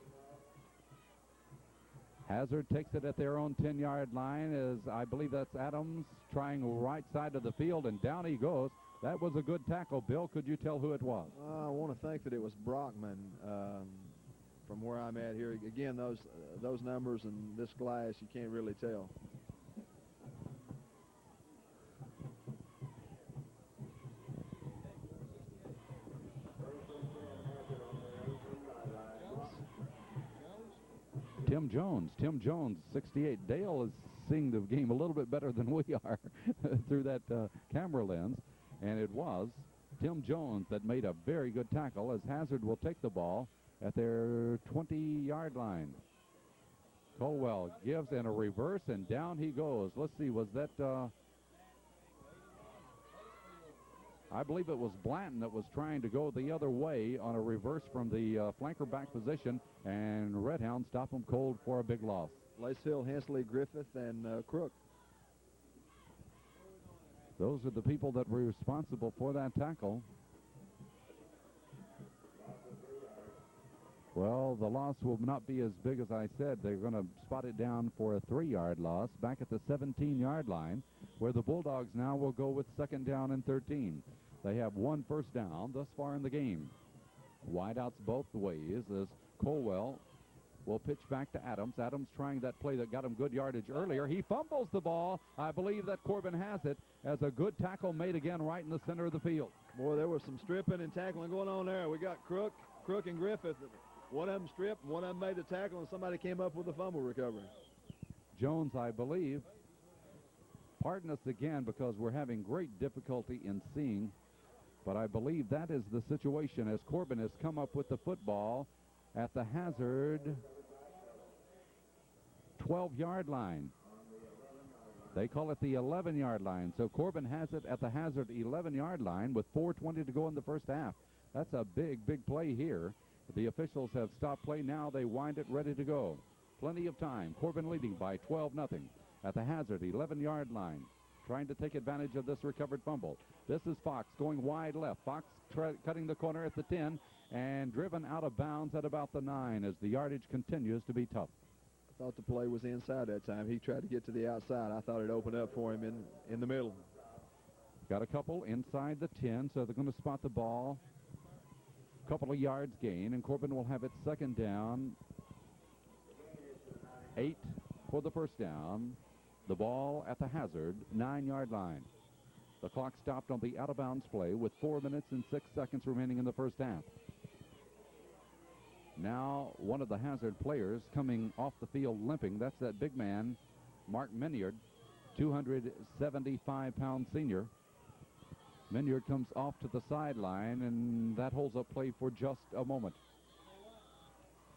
Hazard takes it at their own 10-yard line as I believe that's Adams trying right side of the field, and down he goes. That was a good tackle. Bill, could you tell who it was? I want to think that it was Brockman from where I'm at here. Again, those numbers and this glass, you can't really tell. Tim Jones, 68. Dale is seeing the game a little bit better than we are through that camera lens. And it was Tim Jones that made a very good tackle as Hazard will take the ball at their 20-yard line. Colwell gives in a reverse, and down he goes. Let's see, was that... I believe it was Blanton that was trying to go the other way on a reverse from the flanker back position, and Red Hounds stop him cold for a big loss. Lacehill, Hensley, Griffith, and Crook. Those are the people that were responsible for that tackle. Well, the loss will not be as big as I said. They're going to spot it down for a 3-yard loss back at the 17-yard line, where the Bulldogs now will go with 2nd down and 13. They have 1 first down thus far in the game. Wideouts both ways as Colwell will pitch back to Adams. Adams trying that play that got him good yardage earlier. He fumbles the ball. I believe that Corbin has it as a good tackle made again right in the center of the field. Boy, there was some stripping and tackling going on there. We got Crook and Griffith. One of them stripped, one of them made the tackle, and somebody came up with a fumble recovery. Jones, I believe, pardon us again because we're having great difficulty in seeing, but I believe that is the situation as Corbin has come up with the football at the Hazard 12-yard line. They call it the 11-yard line. So Corbin has it at the Hazard 11-yard line with 4:20 to go in the first half. That's a big play here. The officials have stopped play. Now they wind it ready to go. Plenty of time. Corbin leading by 12-0 at the Hazard 11-yard line, trying to take advantage of this recovered fumble. This is Fox going wide left. Fox cutting the corner at the 10 and driven out of bounds at about the 9 as the yardage continues to be tough. I thought the play was inside that time. He tried to get to the outside. I thought it opened up for him in the middle. Got a couple inside the 10, so they're going to spot the ball. Couple of yards gain, and Corbin will have it 2nd down. 8 for the first down. The ball at the Hazard 9-yard line. The clock stopped on the out-of-bounds play with 4 minutes and 6 seconds remaining in the first half. Now one of the Hazard players coming off the field limping. That's that big man, Mark Minyard, 275-pound senior. Minyard comes off to the sideline, and that holds up play for just a moment.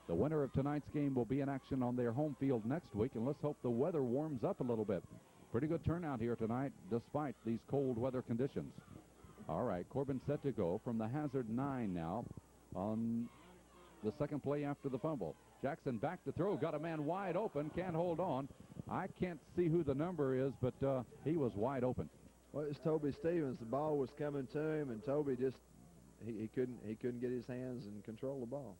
The winner of tonight's game will be in action on their home field next week, and let's hope the weather warms up a little bit. Pretty good turnout here tonight, despite these cold weather conditions. All right, Corbin set to go from the Hazard 9 now on the second play after the fumble. Jackson back to throw, got a man wide open, can't hold on. I can't see who the number is, but he was wide open. Well, it's Toby Stevens. The ball was coming to him, and Toby just he couldn't get his hands and control the ball.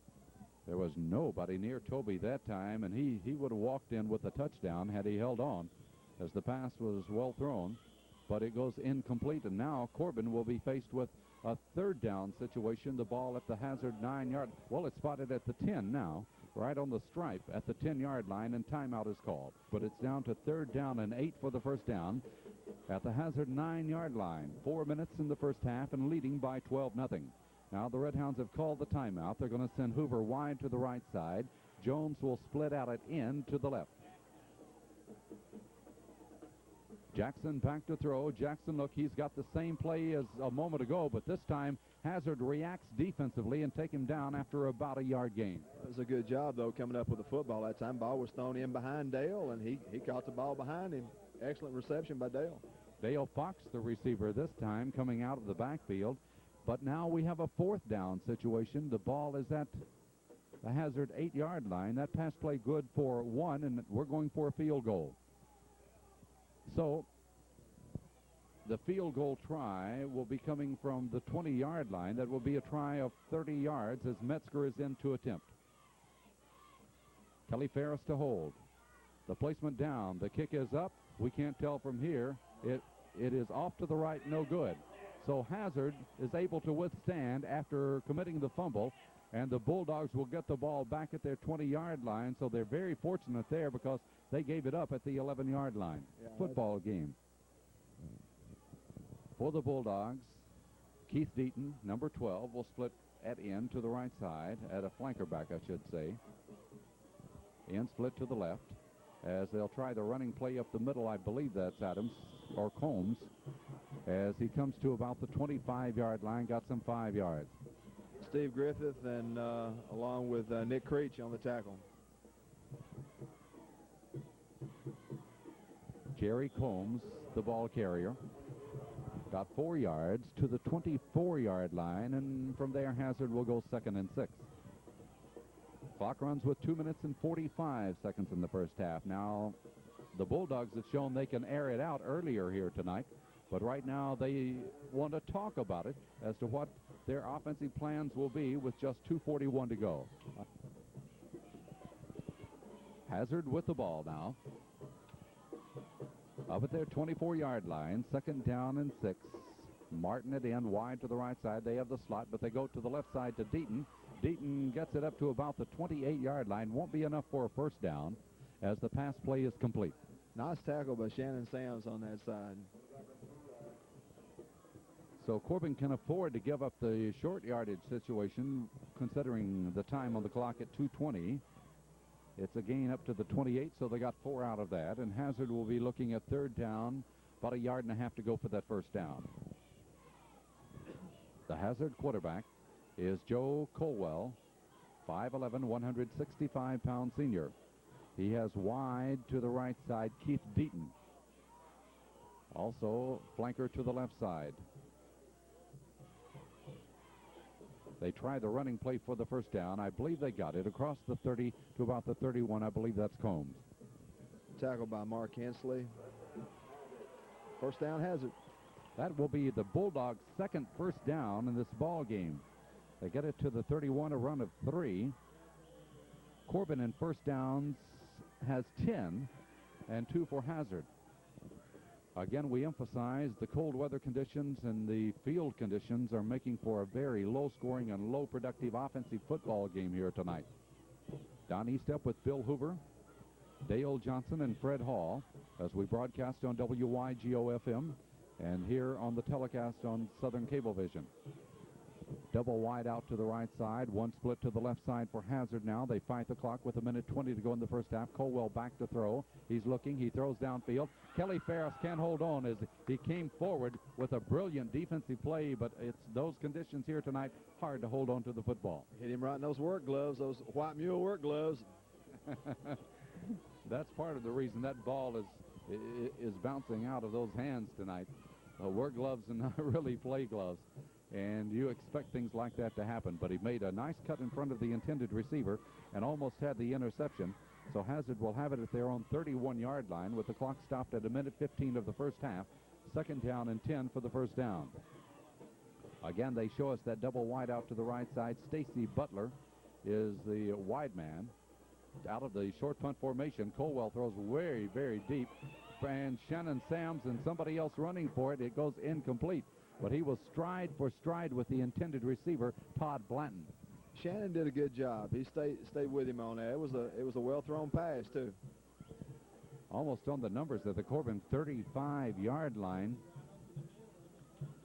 There was nobody near Toby that time, and he would have walked in with a touchdown had he held on, as the pass was well thrown. but it goes incomplete, and now Corbin will be faced with a third down situation. The ball at the Hazard 9-yard. Well, it's spotted at the 10 now, right on the stripe at the 10-yard line, and timeout is called. But it's down to 3rd down and 8 for the first down at the Hazard 9-yard line. 4 minutes in the first half and leading by 12-0. Now the Red Hounds have called the timeout. They're going to send Hoover wide to the right side. Jones will split out at end to the left. Jackson back to throw. Jackson, look, he's got the same play as a moment ago, but this time Hazard reacts defensively and take him down after about a yard gain. It was a good job, though, coming up with the football that time. Ball was thrown in behind Dale, and he caught the ball behind him. Excellent reception by Dale. Dale Fox, the receiver this time, coming out of the backfield. But now we have a 4th down situation. The ball is at the Hazard 8-yard line. That pass play good for 1, and we're going for a field goal. So the field goal try will be coming from the 20-yard line. That will be a try of 30 yards as Metzger is in to attempt. Kelly Ferris to hold. The placement down. The kick is up. We can't tell from here. It is off to the right, no good. So Hazard is able to withstand after committing the fumble, and the Bulldogs will get the ball back at their 20-yard line. So they're very fortunate there because they gave it up at the 11-yard line. Yeah, football game. For the Bulldogs, Keith Deaton, number 12, will split at end to the right side, at a flanker back, I should say. End split to the left as they'll try the running play up the middle. I believe that's Adams or Combs as he comes to about the 25-yard line, got some 5 yards. Steve Griffith and along with Nick Creech on the tackle. Jerry Combs, the ball carrier, got 4 yards to the 24-yard line, and from there Hazard will go 2nd and 6. Clock runs with 2 minutes and 45 seconds in the first half. Now the Bulldogs have shown they can air it out earlier here tonight, but right now they want to talk about it as to what their offensive plans will be with just 2:41 to go. Hazard with the ball now. Up at their 24-yard line, 2nd down and 6. Martin at end, wide to the right side. They have the slot, but they go to the left side to Deaton. Deaton gets it up to about the 28-yard line. Won't be enough for a first down as the pass play is complete. Nice tackle by Shannon Sams on that side. So Corbin can afford to give up the short yardage situation, considering the time on the clock at 2:20. It's a gain up to the 28, so they got 4 out of that. And Hazard will be looking at 3rd down, about 1.5 yards to go for that first down. The Hazard quarterback is Joe Colwell, 5'11", 165-pound senior. He has wide to the right side Keith Deaton. Also flanker to the left side. They try the running play for the first down. I believe they got it across the 30 to about the 31. I believe that's Combs. Tackled by Mark Hensley. First down, Hazard. That will be the Bulldogs' 2nd first down in this ball game. They get it to the 31, a run of 3. Corbin in first downs has 10 and 2 for Hazard. Again, we emphasize the cold weather conditions and the field conditions are making for a very low-scoring and low-productive offensive football game here tonight. Don Eastep with Bill Hoover, Dale Johnson, and Fred Hall as we broadcast on WYGO-FM and here on the telecast on Southern Cablevision. Double wide out to the right side, 1 split to the left side for Hazard now. They fight the clock with 1:20 to go in the first half. Colwell back to throw. He's looking. He throws downfield. Kelly Ferris can't hold on as he came forward with a brilliant defensive play, but it's those conditions here tonight, hard to hold on to the football. Hit him right in those work gloves, those white mule work gloves. That's part of the reason that ball is bouncing out of those hands tonight. Work gloves and not really play gloves. And you expect things like that to happen. But he made a nice cut in front of the intended receiver and almost had the interception. So Hazard will have it at their own 31-yard line with the clock stopped at 1:15 of the first half. 2nd down and 10 for the first down. Again, they show us that double wide out to the right side. Stacy Butler is the wide man. Out of the short punt formation, Colwell throws very, very deep. and Shannon Sams and somebody else running for it. It goes incomplete. But he was stride for stride with the intended receiver, Todd Blanton. Shannon did a good job. He stayed with him on that. It was a well-thrown pass, too. Almost on the numbers at the Corbin 35-yard line.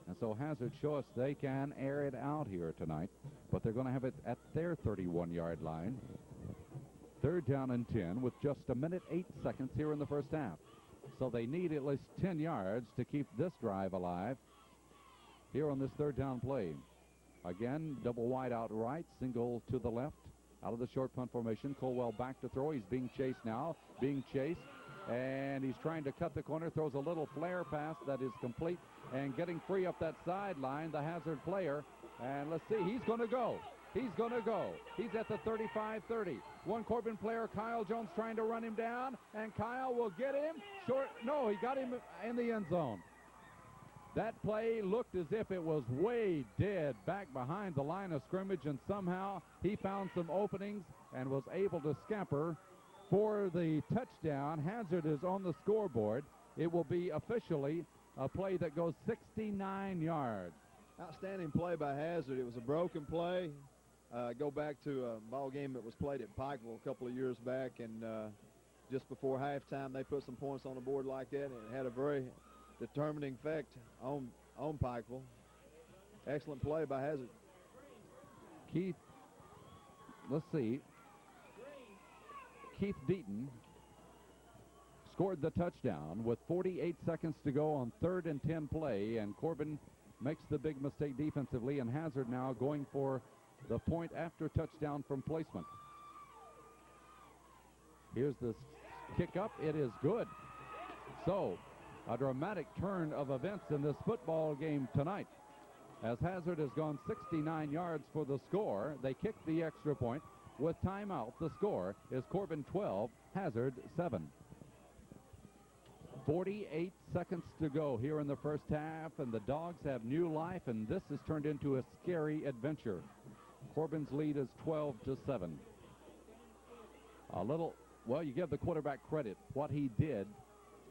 And so Hazard show us they can air it out here tonight, but they're going to have it at their 31-yard line. 3rd down and 10 with just a minute 8 seconds here in the first half. So they need at least 10 yards to keep this drive alive here on this 3rd down play. Again, double wide out right, single to the left. Out of the short punt formation, Colwell back to throw. He's being chased now, and he's trying to cut the corner, throws a little flare pass that is complete, and getting free up that sideline, the Hazard player. And let's see, he's going to go. He's going to go. He's at the 35-30. One Corbin player, Kyle Jones, trying to run him down, and Kyle will get him short. No, he got him in the end zone. That play looked as if it was way dead back behind the line of scrimmage, and somehow he found some openings and was able to scamper for the touchdown. Hazard is on the scoreboard. It will be officially a play that goes 69 yards. Outstanding play by Hazard. It was a broken play. Go back to a ball game that was played at Pikeville a couple of years back, and just before halftime they put some points on the board like that, and it had a very determining effect on Pikeville. Excellent play by Hazard. Keith, let's see. Keith Deaton scored the touchdown with 48 seconds to go on 3rd and 10 play, and Corbin makes the big mistake defensively, and Hazard now going for the point after touchdown from placement. Here's the kick up. It is good. So a dramatic turn of events in this football game tonight, as Hazard has gone 69 yards for the score. They kicked the extra point with timeout. The score is Corbin 12, Hazard 7. 48 seconds to go here in the first half, and the Dogs have new life, and this has turned into a scary adventure. Corbin's lead is 12-7. Well, you give the quarterback credit. What he did,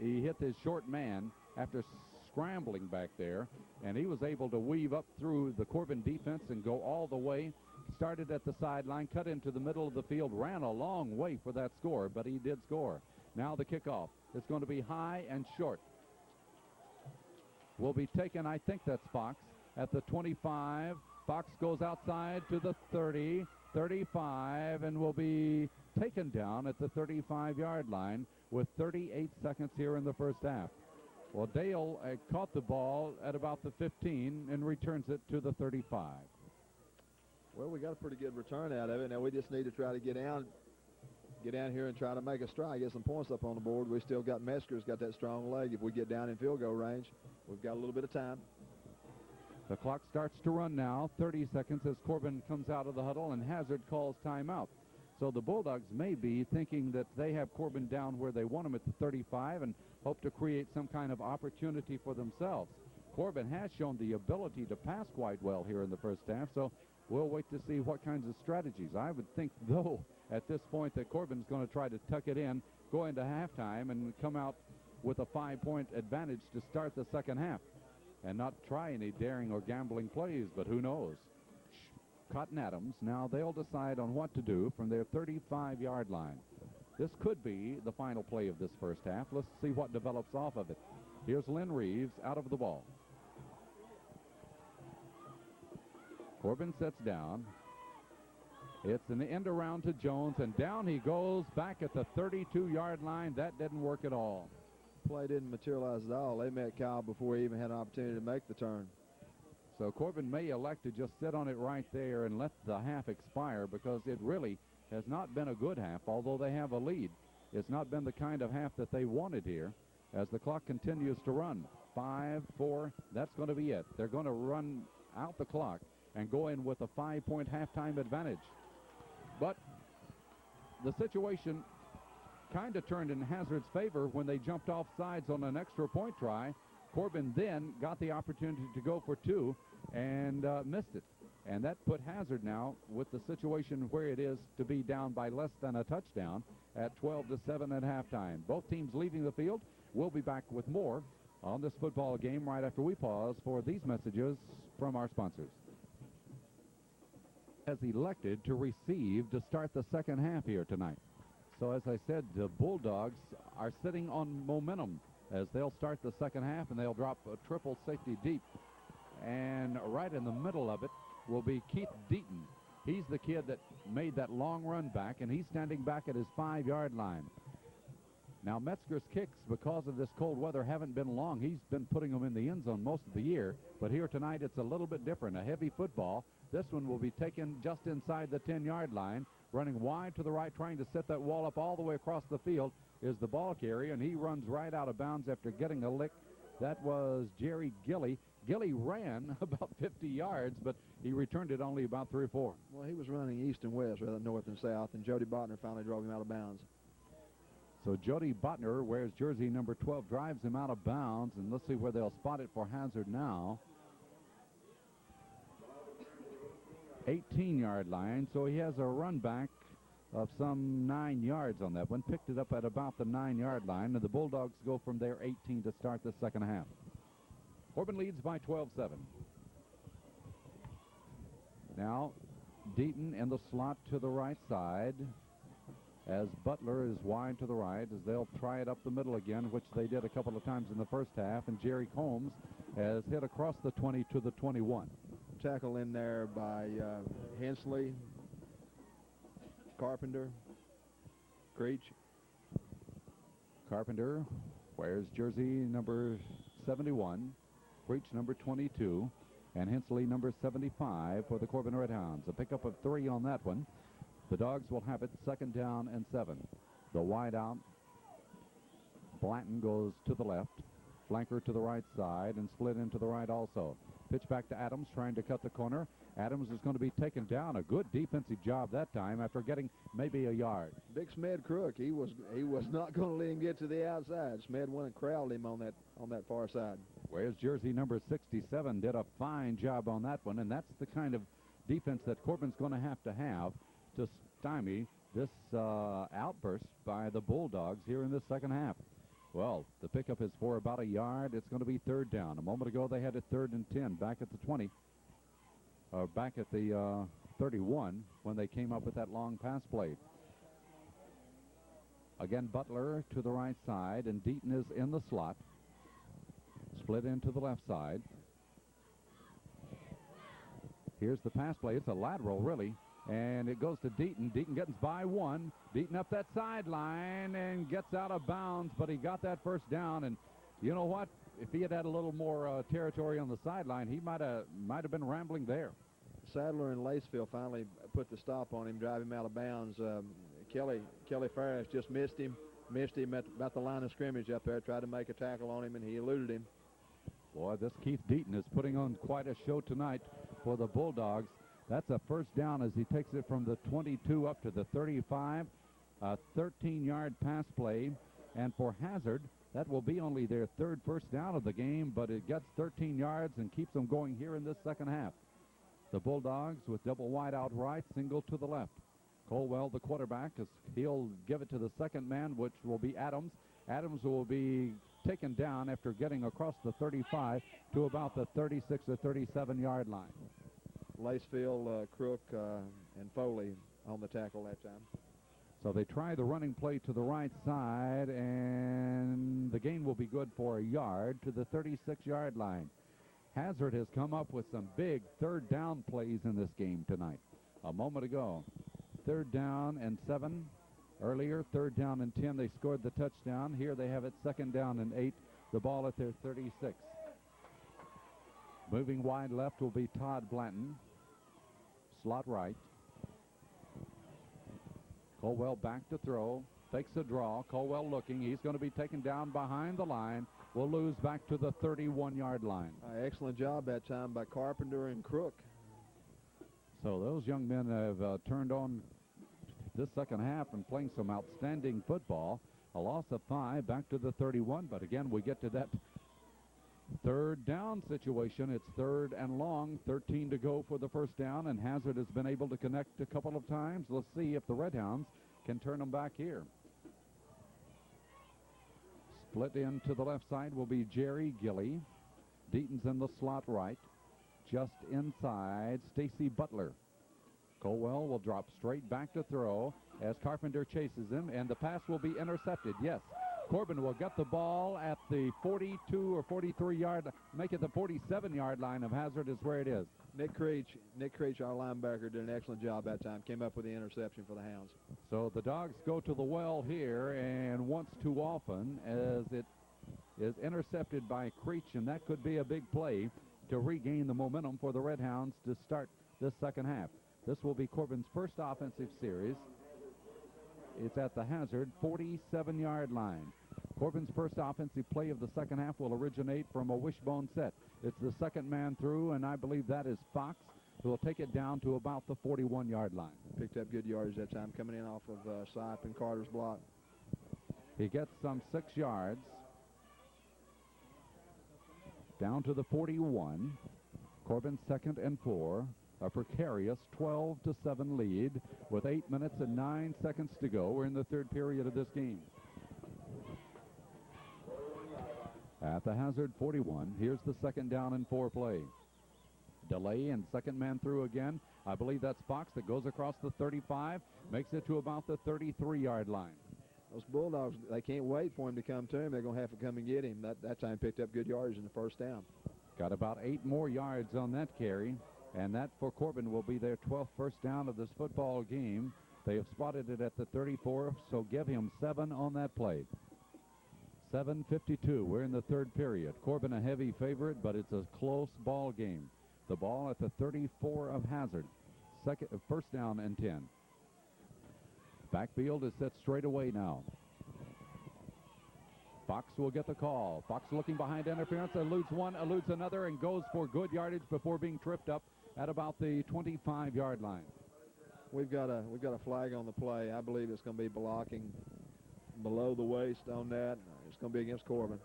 he hit his short man after scrambling back there, and he was able to weave up through the Corbin defense and go all the way. Started at the sideline, cut into the middle of the field, ran a long way for that score, but he did score. Now the kickoff. It's going to be high and short. Will be taken, I think that's Fox, at the 25. Fox goes outside to the 30, 35, and will be taken down at the 35-yard line with 38 seconds here in the first half. Well, Dale caught the ball at about the 15 and returns it to the 35. Well, we got a pretty good return out of it. Now we just need to try to get down here and try to make a strike, get some points up on the board. We still got Mesker's got that strong leg. If we get down in field goal range, we've got a little bit of time. The clock starts to run now, 30 seconds as Corbin comes out of the huddle, and Hazard calls timeout. So the Bulldogs may be thinking that they have Corbin down where they want him at the 35 and hope to create some kind of opportunity for themselves. Corbin has shown the ability to pass quite well here in the first half, so we'll wait to see what kinds of strategies. I would think, though, at this point that Corbin's going to try to tuck it in, go into halftime, and come out with a 5-point advantage to start the second half and not try any daring or gambling plays, but who knows. Cotton Adams, now they'll decide on what to do from their 35-yard line. This could be the final play of this first half. Let's see what develops off of it. Here's Lynn Reeves out of the ball. Corbin sets down. It's an end around to Jones, and down he goes back at the 32-yard line. That didn't work at all. Play didn't materialize at all. They met Kyle before he even had an opportunity to make the turn. So Corbin may elect to just sit on it right there and let the half expire, because it really has not been a good half, although they have a lead. It's not been the kind of half that they wanted here as the clock continues to run. 5, 4, that's going to be it. They're going to run out the clock and go in with a 5-point halftime advantage. But the situation kind of turned in Hazard's favor when they jumped off sides on an extra point try. Corbin then got the opportunity to go for 2 and missed it. And that put Hazard now with the situation where it is to be down by less than a touchdown at 12-7 at halftime. Both teams leaving the field We'll be back with more on this football game right after we pause for these messages from our sponsors. Has elected to receive to start the second half here tonight. So as I said, the Bulldogs are sitting on momentum as they'll start the second half, and they'll drop a triple safety deep. And right in the middle of it will be Keith Deaton. He's the kid that made that long run back, and he's standing back at his 5-yard line. Now, Metzger's kicks, because of this cold weather, haven't been long. He's been putting them in the end zone most of the year. But here tonight, it's a little bit different. A heavy football. This one will be taken just inside the 10-yard line. Running wide to the right, trying to set that wall up all the way across the field is the ball carrier, and he runs right out of bounds after getting a lick. That was Jerry Gilly. Gilly ran about 50 yards, but he returned it only about 3 or 4. Well, he was running east and west rather than north and south, and Jody Botner finally drove him out of bounds. So Jody Botner wears jersey number 12, drives him out of bounds, and let's see where they'll spot it for Hazard now. 18-yard line, so he has a run back of some 9 yards on that one. Picked it up at about the 9-yard line, and the Bulldogs go from there 18 to start the second half. Corbin leads by 12-7. Now, Deaton in the slot to the right side as Butler is wide to the right as they'll try it up the middle again, which they did a couple of times in the first half, and Jerry Combs has hit across the 20 to the 21. Tackle in there by Hensley, Carpenter, Creech. Carpenter wears jersey number 71, Creech number 22, and Hensley number 75 for the Corbin Red Hounds. A pickup of 3 on that one. The Dogs will have it second down and 7. The wide out. Blanton goes to the left. Flanker to the right side and split into the right also. Pitch back to Adams, trying to cut the corner. Adams is going to be taken down. A good defensive job that time after getting maybe a yard. Big Smed Crook, he was not going to let him get to the outside. Smed went and crowded him on that far side. Whereas jersey number 67 did a fine job on that one, and that's the kind of defense that Corbin's going to have to stymie this outburst by the Bulldogs here in this second half. Well, the pickup is for about a yard. It's going to be third down. A moment ago, they had it 3rd and 10 back at the 20, or back at the 31 when they came up with that long pass play. Again, Butler to the right side, and Deaton is in the slot. Split into the left side. Here's the pass play. It's a lateral, really. And it goes to Deaton. Deaton gets by 1. Deaton up that sideline and gets out of bounds, but he got that first down. And you know what? If he had a little more territory on the sideline, he might have been rambling there. Sadler and Lacefield finally put the stop on him, drive him out of bounds. Kelly Farris just missed him at about the line of scrimmage up there, tried to make a tackle on him, and he eluded him. Boy, this Keith Deaton is putting on quite a show tonight for the Bulldogs. That's a first down as he takes it from the 22 up to the 35. A 13-yard pass play. And for Hazard, that will be only their 3rd first down of the game, but it gets 13 yards and keeps them going here in this second half. The Bulldogs with double wide out right, single to the left. Colwell, the quarterback, he'll give it to the second man, which will be Adams. Adams will be taken down after getting across the 35 to about the 36 or 37-yard line. Lacefield, Crook, and Foley on the tackle that time. So they try the running play to the right side, and the gain will be good for a yard to the 36-yard line. Hazard has come up with some big third down plays in this game tonight. A moment ago, 3rd down and 7. Earlier, 3rd down and 10, they scored the touchdown. Here they have it 2nd down and 8, the ball at their 36. Moving wide left will be Todd Blanton. Slot right. Colwell back to throw. Takes a draw. Colwell looking. He's going to be taken down behind the line. Will lose back to the 31-yard line. Excellent job that time by Carpenter and Crook. So those young men have turned on this second half and playing some outstanding football. A loss of 5 back to the 31. But again, we get to that 3rd down situation. It's 3rd and long, 13 to go for the first down, and Hazard has been able to connect a couple of times. Let's see if the Red Hounds can turn them back here. Split into the left side will be Jerry Gilly. Deaton's in the slot right. Just inside, Stacy Butler. Colwell will drop straight back to throw as Carpenter chases him, and the pass will be intercepted. Yes, Corbin will get the ball at the 42 or 43 yard, make it the 47-yard line of Hazard is where it is. Nick Creech, our linebacker, did an excellent job that time. Came up with the interception for the Hounds. So the Dogs go to the well here, and once too often as it is intercepted by Creech, and that could be a big play to regain the momentum for the Red Hounds to start this second half. This will be Corbin's first offensive series. It's at the Hazard 47-yard line. Corbin's first offensive play of the second half will originate from a wishbone set. It's the second man through, and I believe that is Fox, who will take it down to about the 41-yard line. Picked up good yardage that time, coming in off of Sipe and Carter's block. He gets some 6 yards. Down to the 41. Corbin 2nd and 4. A precarious 12-7 lead with 8 minutes and 9 seconds to go. We're in the third period of this game. At the Hazard 41, here's the 2nd down and 4 play. Delay and second man through again. I believe that's Fox that goes across the 35, makes it to about the 33-yard line. Those Bulldogs, they can't wait for him to come to him. They're going to have to come and get him. That time picked up good yardage in the first down. Got about 8 more yards on that carry. And that for Corbin will be their 12th first down of this football game. They have spotted it at the 34, so give him 7 on that play. 7:52. We're in the third period. Corbin a heavy favorite, but it's a close ball game. The ball at the 34 of Hazard. First down and 10. Backfield is set straight away now. Fox will get the call. Fox looking behind interference, eludes one, eludes another, and goes for good yardage before being tripped up at about the 25-yard line. We've got a flag on the play. I believe it's going to be blocking below the waist on that. It's going to be against Corbin.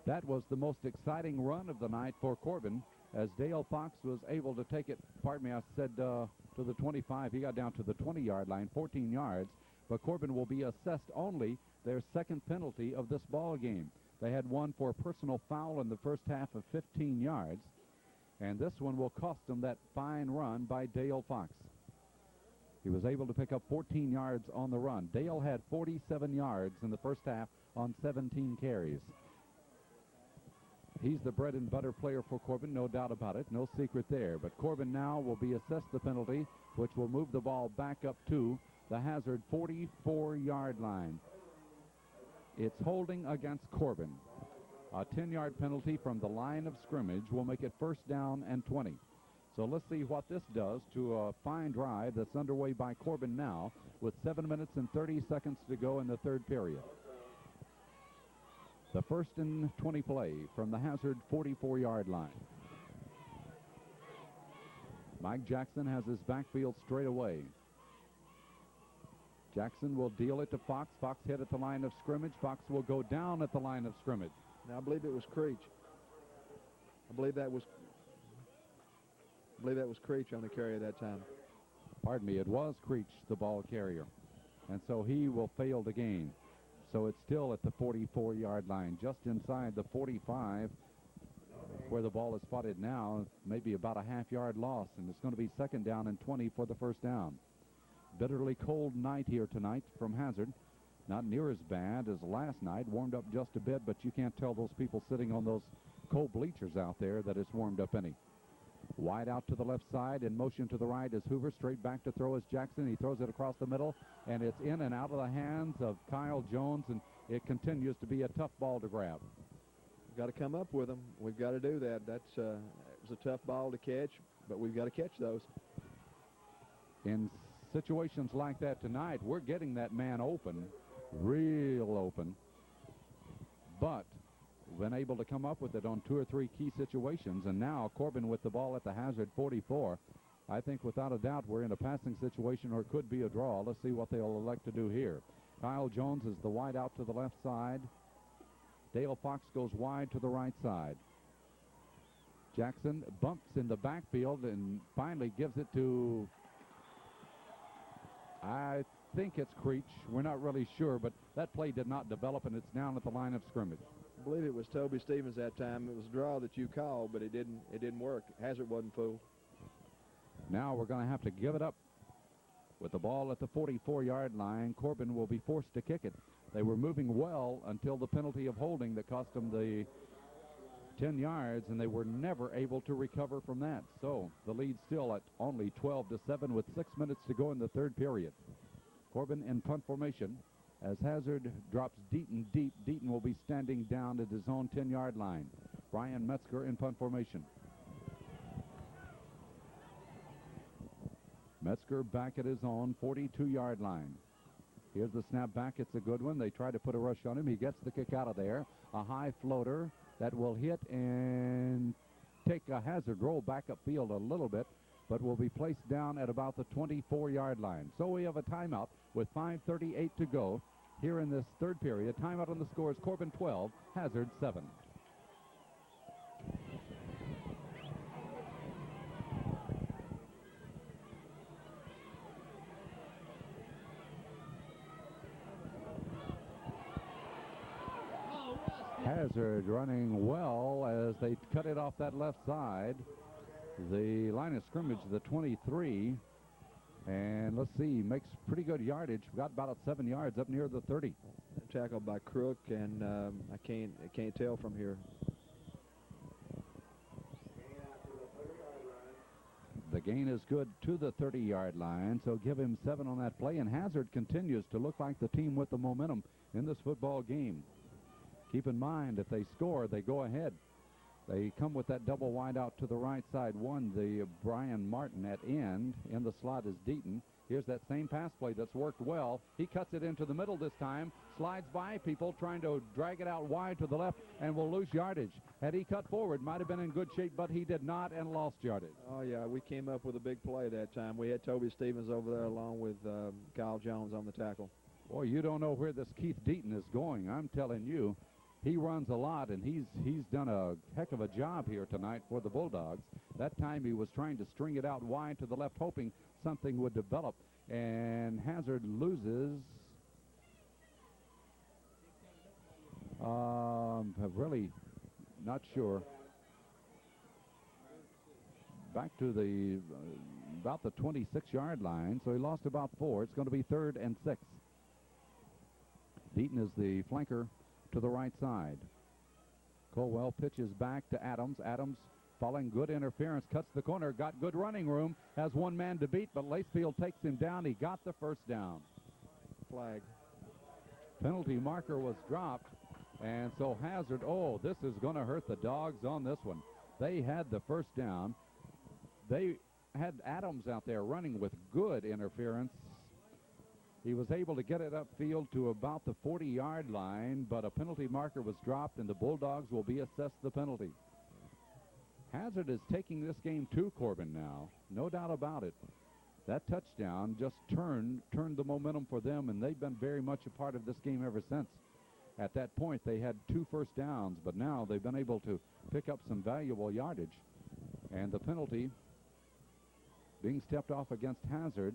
That was the most exciting run of the night for Corbin as Dale Fox was able to take it, pardon me, I said to the 25. He got down to the 20-yard line, 14 yards. But Corbin will be assessed only their second penalty of this ball game. They had one for a personal foul in the first half of 15 yards. And this one will cost them that fine run by Dale Fox. He was able to pick up 14 yards on the run. Dale had 47 yards in the first half on 17 carries. He's the bread and butter player for Corbin, no doubt about it, no secret there. But Corbin now will be assessed the penalty, which will move the ball back up to the Hazard 44-yard line. It's holding against Corbin. A 10-yard penalty from the line of scrimmage will make it first down and 20. So let's see what this does to a fine drive that's underway by Corbin now with 7 minutes and 30 seconds to go in the third period. The 1st and 20 play from the Hazard 44-yard line. Mike Jackson has his backfield straight away. Jackson will deal it to Fox. Fox hit at the line of scrimmage. Fox will go down at the line of scrimmage. Now, I believe it was Creech. I believe that was Creech on the carry at that time. Pardon me, it was Creech, the ball carrier. And so he will fail the gain. So it's still at the 44-yard line, just inside the 45, where the ball is spotted now, maybe about a half-yard loss, and it's going to be 2nd down and 20 for the first down. Bitterly cold night here tonight from Hazard. Not near as bad as last night. Warmed up just a bit, but you can't tell those people sitting on those cold bleachers out there that it's warmed up any. Wide out to the left side, in motion to the right is Hoover. Straight back to throw is Jackson. He throws it across the middle, and it's in and out of the hands of Kyle Jones, and it continues to be a tough ball to grab. We've got to come up with them. We've got to do that. It was a tough ball to catch, but we've got to catch those. In situations like that tonight, we're getting that man open, real open, but been able to come up with it on 2 or 3 key situations. And now Corbin with the ball at the Hazard 44. I think without a doubt we're in a passing situation, or it could be a draw. Let's see what they'll elect to do here. Kyle Jones is the wide out to the left side. Dale Fox goes wide to the right side. Jackson bumps in the backfield and finally gives it to, I think it's Creech. We're not really sure, but that play did not develop, and it's down at the line of scrimmage. I believe it was Toby Stevens that time. It was a draw that you called, but it didn't work. Hazard wasn't fooled. Now we're going to have to give it up. With the ball at the 44-yard line, Corbin will be forced to kick it. They were moving well until the penalty of holding that cost them the 10 yards, and they were never able to recover from that. So the lead still at only 12-7 with 6 minutes to go in the third period. Corbin in punt formation as Hazard drops Deaton deep. Deaton will be standing down at his own 10-yard line. Brian Metzger in punt formation. Metzger back at his own 42-yard line. Here's the snap back. It's a good one. They try to put a rush on him. He gets the kick out of there. A high floater that will hit and take a Hazard roll back upfield a little bit, but will be placed down at about the 24-yard line. So we have a timeout with 5:38 to go here in this third period. Timeout on the score is Corbin 12, Hazard 7. Hazard running well as they cut it off that left side. The line of scrimmage, the 23. And let's see, makes pretty good yardage. Got about 7 yards up near the 30. Tackled by Crook, and I can't tell from here. The gain is good to the 30-yard line, so give him 7 on that play. And Hazard continues to look like the team with the momentum in this football game. Keep in mind, if they score, they go ahead. They come with that double wide out to the right side. One, the Brian Martin at end. In the slot is Deaton. Here's that same pass play that's worked well. He cuts it into the middle this time, slides by people, trying to drag it out wide to the left, and will lose yardage. Had he cut forward, might have been in good shape, but he did not and lost yardage. Oh, yeah, we came up with a big play that time. We had Toby Stevens over there along with Kyle Jones on the tackle. Boy, you don't know where this Keith Deaton is going. I'm telling you. He runs a lot, and he's done a heck of a job here tonight for the Bulldogs. That time he was trying to string it out wide to the left, hoping something would develop. And Hazard loses. Really not sure. Back to the about the 26-yard line, so he lost about 4. It's going to be 3rd and 6. Deaton is the flanker to the right side. Colwell pitches back to Adams. Adams following good interference, cuts the corner, got good running room, has one man to beat, but Lacefield takes him down. He got the first down. Flag. Penalty marker was dropped, and so Hazard, this is going to hurt the Dogs on this one. They had the first down. They had Adams out there running with good interference. He was able to get it upfield to about the 40-yard line, but a penalty marker was dropped, and the Bulldogs will be assessed the penalty. Hazard is taking this game to Corbin now, no doubt about it. That touchdown just turned the momentum for them, and they've been very much a part of this game ever since. At that point, they had 2 first downs, but now they've been able to pick up some valuable yardage. And the penalty being stepped off against Hazard.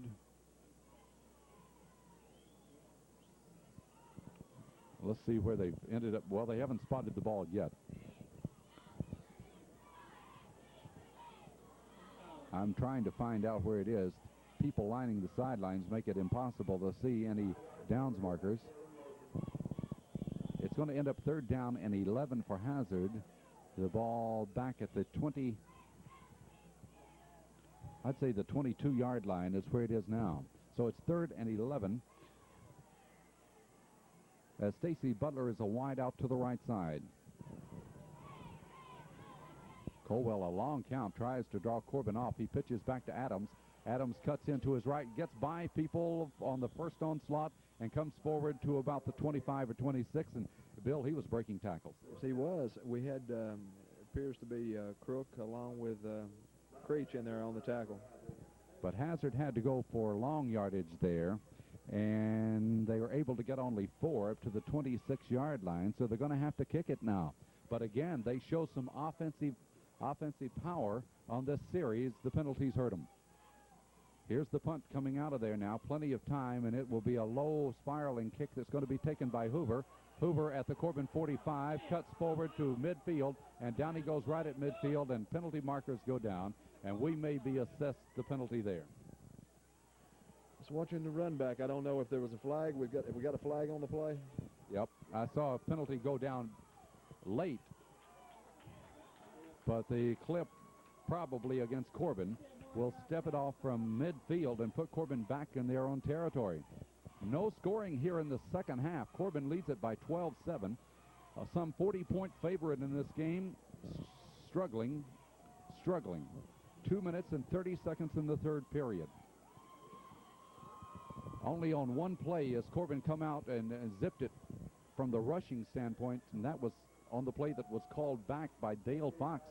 Let's see where they've ended up. Well, they haven't spotted the ball yet. I'm trying to find out where it is. People lining the sidelines make it impossible to see any downs markers. It's going to end up 3rd down and 11 for Hazard. The ball back at the 20. I'd say the 22-yard line is where it is now. So it's 3rd and 11. As Stacy Butler is a wide out to the right side. Colwell, a long count, tries to draw Corbin off. He pitches back to Adams. Adams cuts into his right, gets by people on the first onslaught, and comes forward to about the 25 or 26. And Bill, he was breaking tackles. Yes, he was. We had, appears to be Crook along with Creech in there on the tackle. But Hazard had to go for long yardage there. And they were able to get only 4 up to the 26-yard line, so they're going to have to kick it now. But again, they show some offensive power on this series. The penalties hurt them. Here's the punt coming out of there now. Plenty of time, and it will be a low spiraling kick that's going to be taken by Hoover. Hoover at the Corbin 45, cuts forward to midfield, and down he goes right at midfield, and penalty markers go down, and we may be assessed the penalty there. Just watching the run back. I don't know if there was a flag. Have we got a flag on the play? Yep, I saw a penalty go down late, but the clip probably against Corbin will step it off from midfield and put Corbin back in their own territory. No scoring here in the second half. Corbin leads it by 12-7. Some 40-point favorite in this game. Struggling. 2 minutes and 30 seconds in the third period. Only on one play has Corbin come out and zipped it from the rushing standpoint, and that was on the play that was called back by Dale Fox.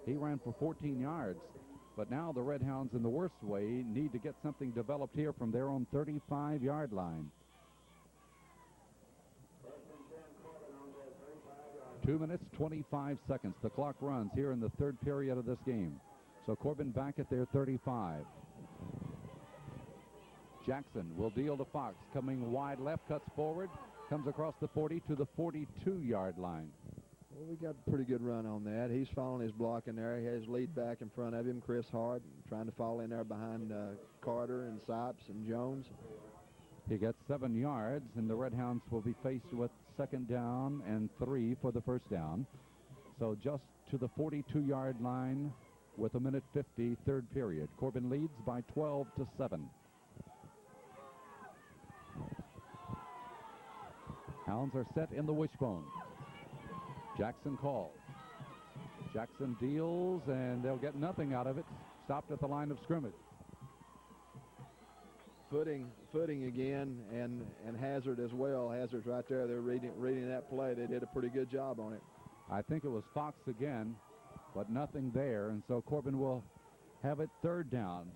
He ran for 14 yards. But now the Red Hounds, in the worst way, need to get something developed here from their own 35-yard line. 2 minutes, 25 seconds. The clock runs here in the third period of this game. So Corbin back at their 35. Jackson will deal to Fox. Coming wide left, cuts forward, comes across the 40 to the 42-yard line. Well, we got a pretty good run on that. He's following his block in there. He has lead back in front of him, Chris Hart, trying to fall in there behind Carter and Sipes and Jones. He gets 7 yards, and the Red Hounds will be faced with 2nd down and 3 for the first down. So just to the 42-yard line with 1:50, third period. Corbin leads by 12-7. Hounds are set in the wishbone. Jackson calls. Jackson deals, and they'll get nothing out of it. Stopped at the line of scrimmage. Footing again, and Hazard as well. Hazard's right there. They're reading that play. They did a pretty good job on it. I think it was Fox again, but nothing there, and so Corbin will have it 3rd down.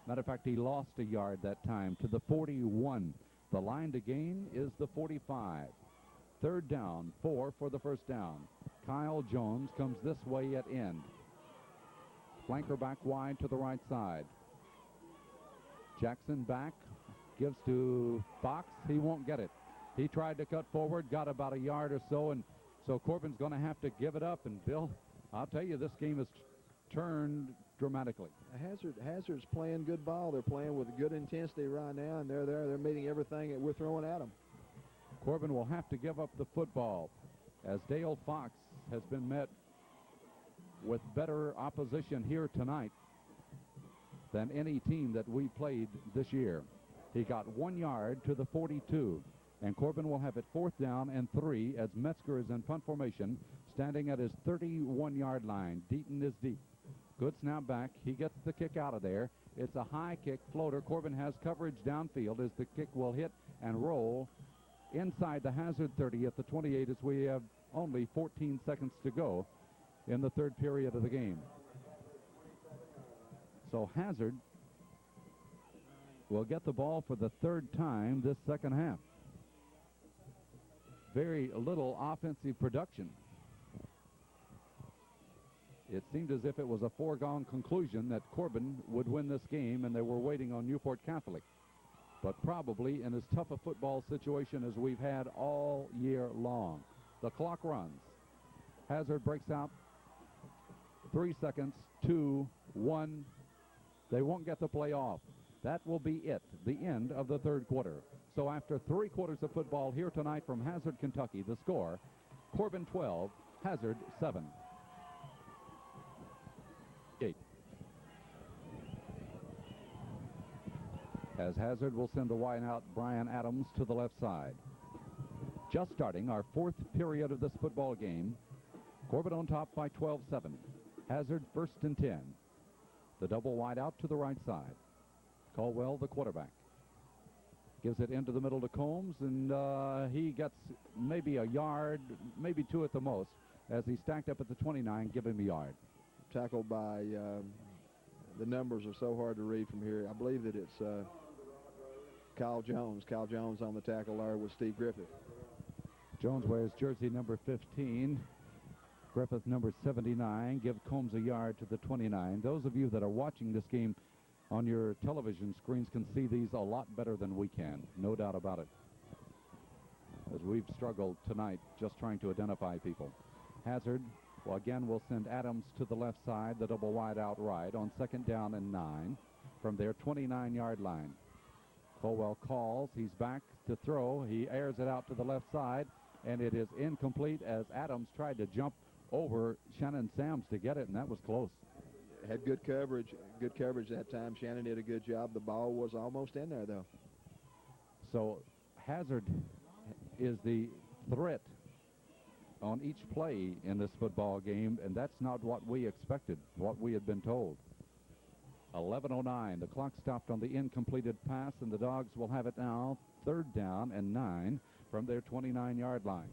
Matter of fact, he lost a yard that time to the 41. The line to gain is the 45. 3rd down, 4 for the first down. Kyle Jones comes this way at end. Flanker back wide to the right side. Jackson back, gives to Fox. He won't get it. He tried to cut forward, got about a yard or so, and so Corbin's going to have to give it up. And Bill, I'll tell you, this game has turned dramatically. Hazard's playing good ball. They're playing with good intensity right now, and they're there. They're meeting everything that we're throwing at them. Corbin will have to give up the football as Dale Fox has been met with better opposition here tonight than any team that we played this year. He got 1 yard to the 42, and Corbin will have it 4th down and 3 as Metzger is in punt formation, standing at his 31-yard line. Deaton is deep. Good snap back. He gets the kick out of there. It's a high kick floater. Corbin has coverage downfield as the kick will hit and roll inside the Hazard 30 at the 28 as we have only 14 seconds to go in the third period of the game. So Hazard will get the ball for the 3rd time this second half. Very little offensive production. It seemed as if it was a foregone conclusion that Corbin would win this game, and they were waiting on Newport Catholic. But probably in as tough a football situation as we've had all year long. The clock runs. Hazard breaks out. 3 seconds, 2, 1. They won't get the play off. That will be it, the end of the third quarter. So after 3 quarters of football here tonight from Hazard, Kentucky, the score, Corbin 12, Hazard 7. 8. As Hazard will send the wide out Brian Adams to the left side. Just starting our 4th period of this football game. Corbin on top by 12-7. Hazard 1st and 10. The double wide out to the right side. Caldwell, the quarterback, gives it into the middle to Combs, and he gets maybe a yard, maybe 2 at the most, as he stacked up at the 29, give him a yard. Tackled by, the numbers are so hard to read from here. I believe that it's Kyle Jones. Kyle Jones on the tackle there with Steve Griffith. Jones wears jersey number 15. Griffith number 79. Give Combs a yard to the 29. Those of you that are watching this game on your television screens can see these a lot better than we can, no doubt about it, as we've struggled tonight just trying to identify people. Hazard, well, again, will send Adams to the left side, the double wide out right on 2nd down and 9 from their 29-yard line. Colwell calls. He's back to throw. He airs it out to the left side, and it is incomplete as Adams tried to jump over Shannon Sams to get it, and that was close. Had good coverage that time. Shannon did a good job. The ball was almost in there, though. So Hazard is the threat on each play in this football game, and that's not what we expected, what we had been told. 11:09. The clock stopped on the incompleted pass, and the Dogs will have it now 3rd down and 9 from their 29-yard line.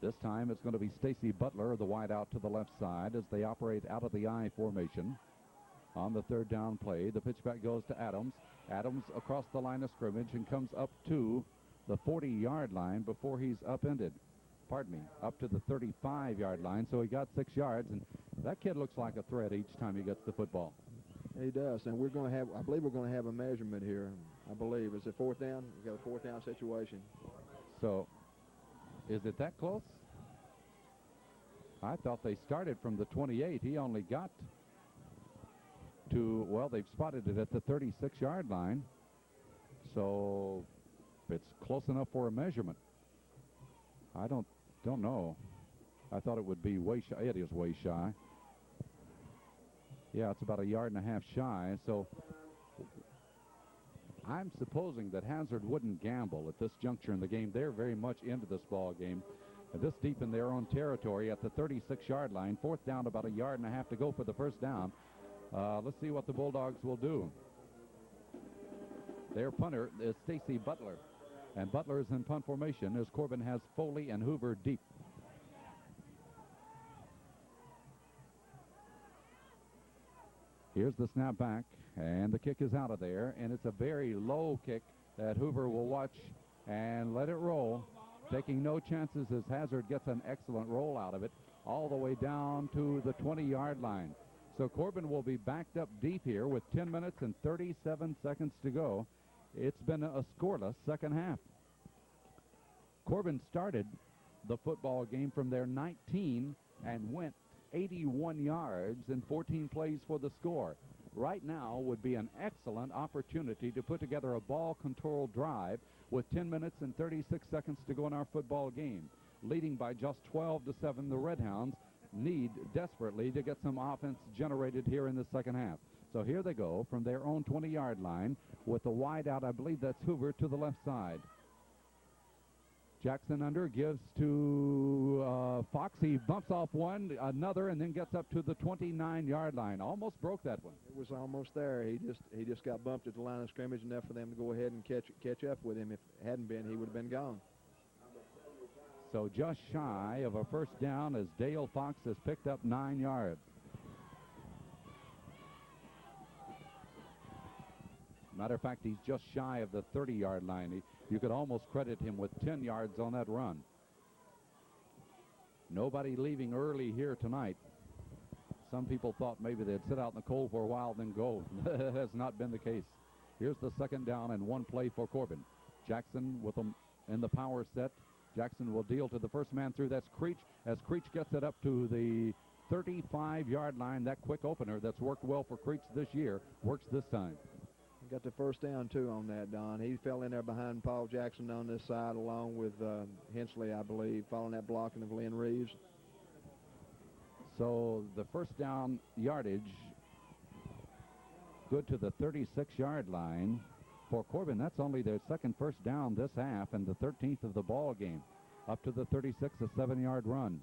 This time it's going to be Stacy Butler, the wide out to the left side, as they operate out of the I formation. On the 3rd down play, the pitch back goes to Adams. Adams across the line of scrimmage and comes up to the 40-yard line before he's upended. Pardon me, up to the 35-yard line, so he got 6 yards, and that kid looks like a threat each time he gets the football. He does, and we're going to have, I believe we're going to have a measurement here. I believe. Is it 4th down? We've got a 4th down situation. So, is it that close? I thought they started from the 28. He only got to, well, they've spotted it at the 36-yard line, so it's close enough for a measurement. I don't know. I thought it would be way shy. It is way shy. Yeah, it's about 1.5 yards shy. So I'm supposing that Hazard wouldn't gamble at this juncture in the game. They're very much into this ball game. This deep in their own territory at the 36-yard line. 4th down, about 1.5 yards to go for the 1st down. Let's see what the Bulldogs will do. Their punter is Stacy Butler. And Butler is in punt formation as Corbin has Foley and Hoover deep. Here's the snap back, and the kick is out of there, and it's a very low kick that Hoover will watch and let it roll, taking no chances as Hazard gets an excellent roll out of it all the way down to the 20-yard line. So Corbin will be backed up deep here with 10 minutes and 37 seconds to go. It's been a scoreless second half. Corbin started the football game from their 19 and went 81 yards in 14 plays for the score. Right now would be an excellent opportunity to put together a ball control drive with 10 minutes and 36 seconds to go in our football game. Leading by just 12-7, the Red Hounds need desperately to get some offense generated here in the second half. So here they go from their own 20-yard line with the wide out. I believe that's Hoover to the left side. Jackson under, gives to Fox. He bumps off one, another, and then gets up to the 29-yard line. Almost broke that one. It was almost there. He just got bumped at the line of scrimmage enough for them to go ahead and catch up with him. If it hadn't been, he would have been gone. So just shy of a 1st down as Dale Fox has picked up 9 yards. Matter of fact, he's just shy of the 30-yard line. You could almost credit him with 10 yards on that run. Nobody leaving early here tonight. Some people thought maybe they'd sit out in the cold for a while, then go. That has not been the case. Here's the 2nd down and 1 play for Corbin. Jackson with them in the power set. Jackson will deal to the first man through. That's Creech. As Creech gets it up to the 35-yard line, that quick opener that's worked well for Creech this year works this time. Got the 1st down, too, on that, Don. He fell in there behind Paul Jackson on this side, along with Hensley, I believe, following that blocking of Lynn Reeves. So the 1st down yardage good to the 36-yard line. For Corbin, that's only their second 1st down this half and the 13th of the ball game. Up to the 36, a 7-yard run.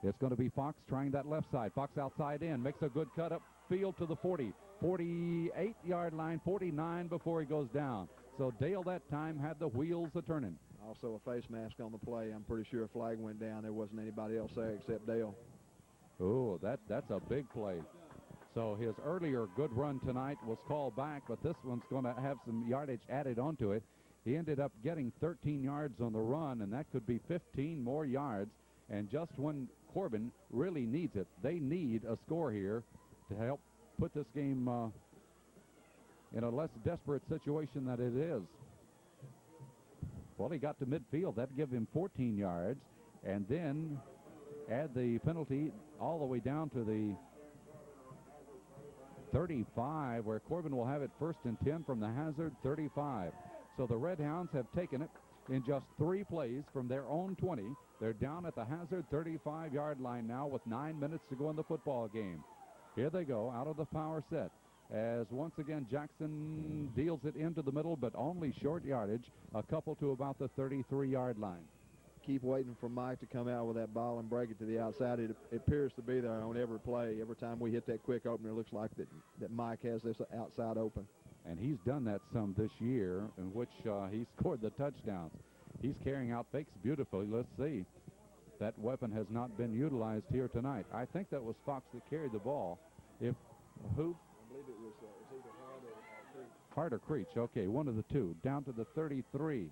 It's going to be Fox trying that left side. Fox outside in, makes a good cut up field to the 40. 48-yard line, 49 before he goes down. So Dale that time had the wheels a-turning. Also a face mask on the play. I'm pretty sure a flag went down. There wasn't anybody else there except Dale. Oh, that's a big play. So his earlier good run tonight was called back, but this one's going to have some yardage added onto it. He ended up getting 13 yards on the run, and that could be 15 more yards. And just when Corbin really needs it. They need a score here to help put this game in a less desperate situation than it is. Well, he got to midfield. That'd give him 14 yards. And then add the penalty all the way down to the 35, where Corbin will have it 1st and 10 from the Hazard 35. So the Red Hounds have taken it in just 3 plays from their own 20. They're down at the Hazard 35-yard line now with 9 minutes to go in the football game. Here they go out of the power set, as once again Jackson deals it into the middle, but only short yardage, a couple to about the 33-yard line. Keep waiting for Mike to come out with that ball and break it to the outside. It appears to be there on every play. Every time we hit that quick opener, it looks like that Mike has this outside open. And he's done that some this year, in which he scored the touchdowns. He's carrying out fakes beautifully. Let's see. That weapon has not been utilized here tonight. I think that was Fox that carried the ball. If who? I believe it was either Hart or Creech. Hart or Creech. Okay, one of the two. Down to the 33.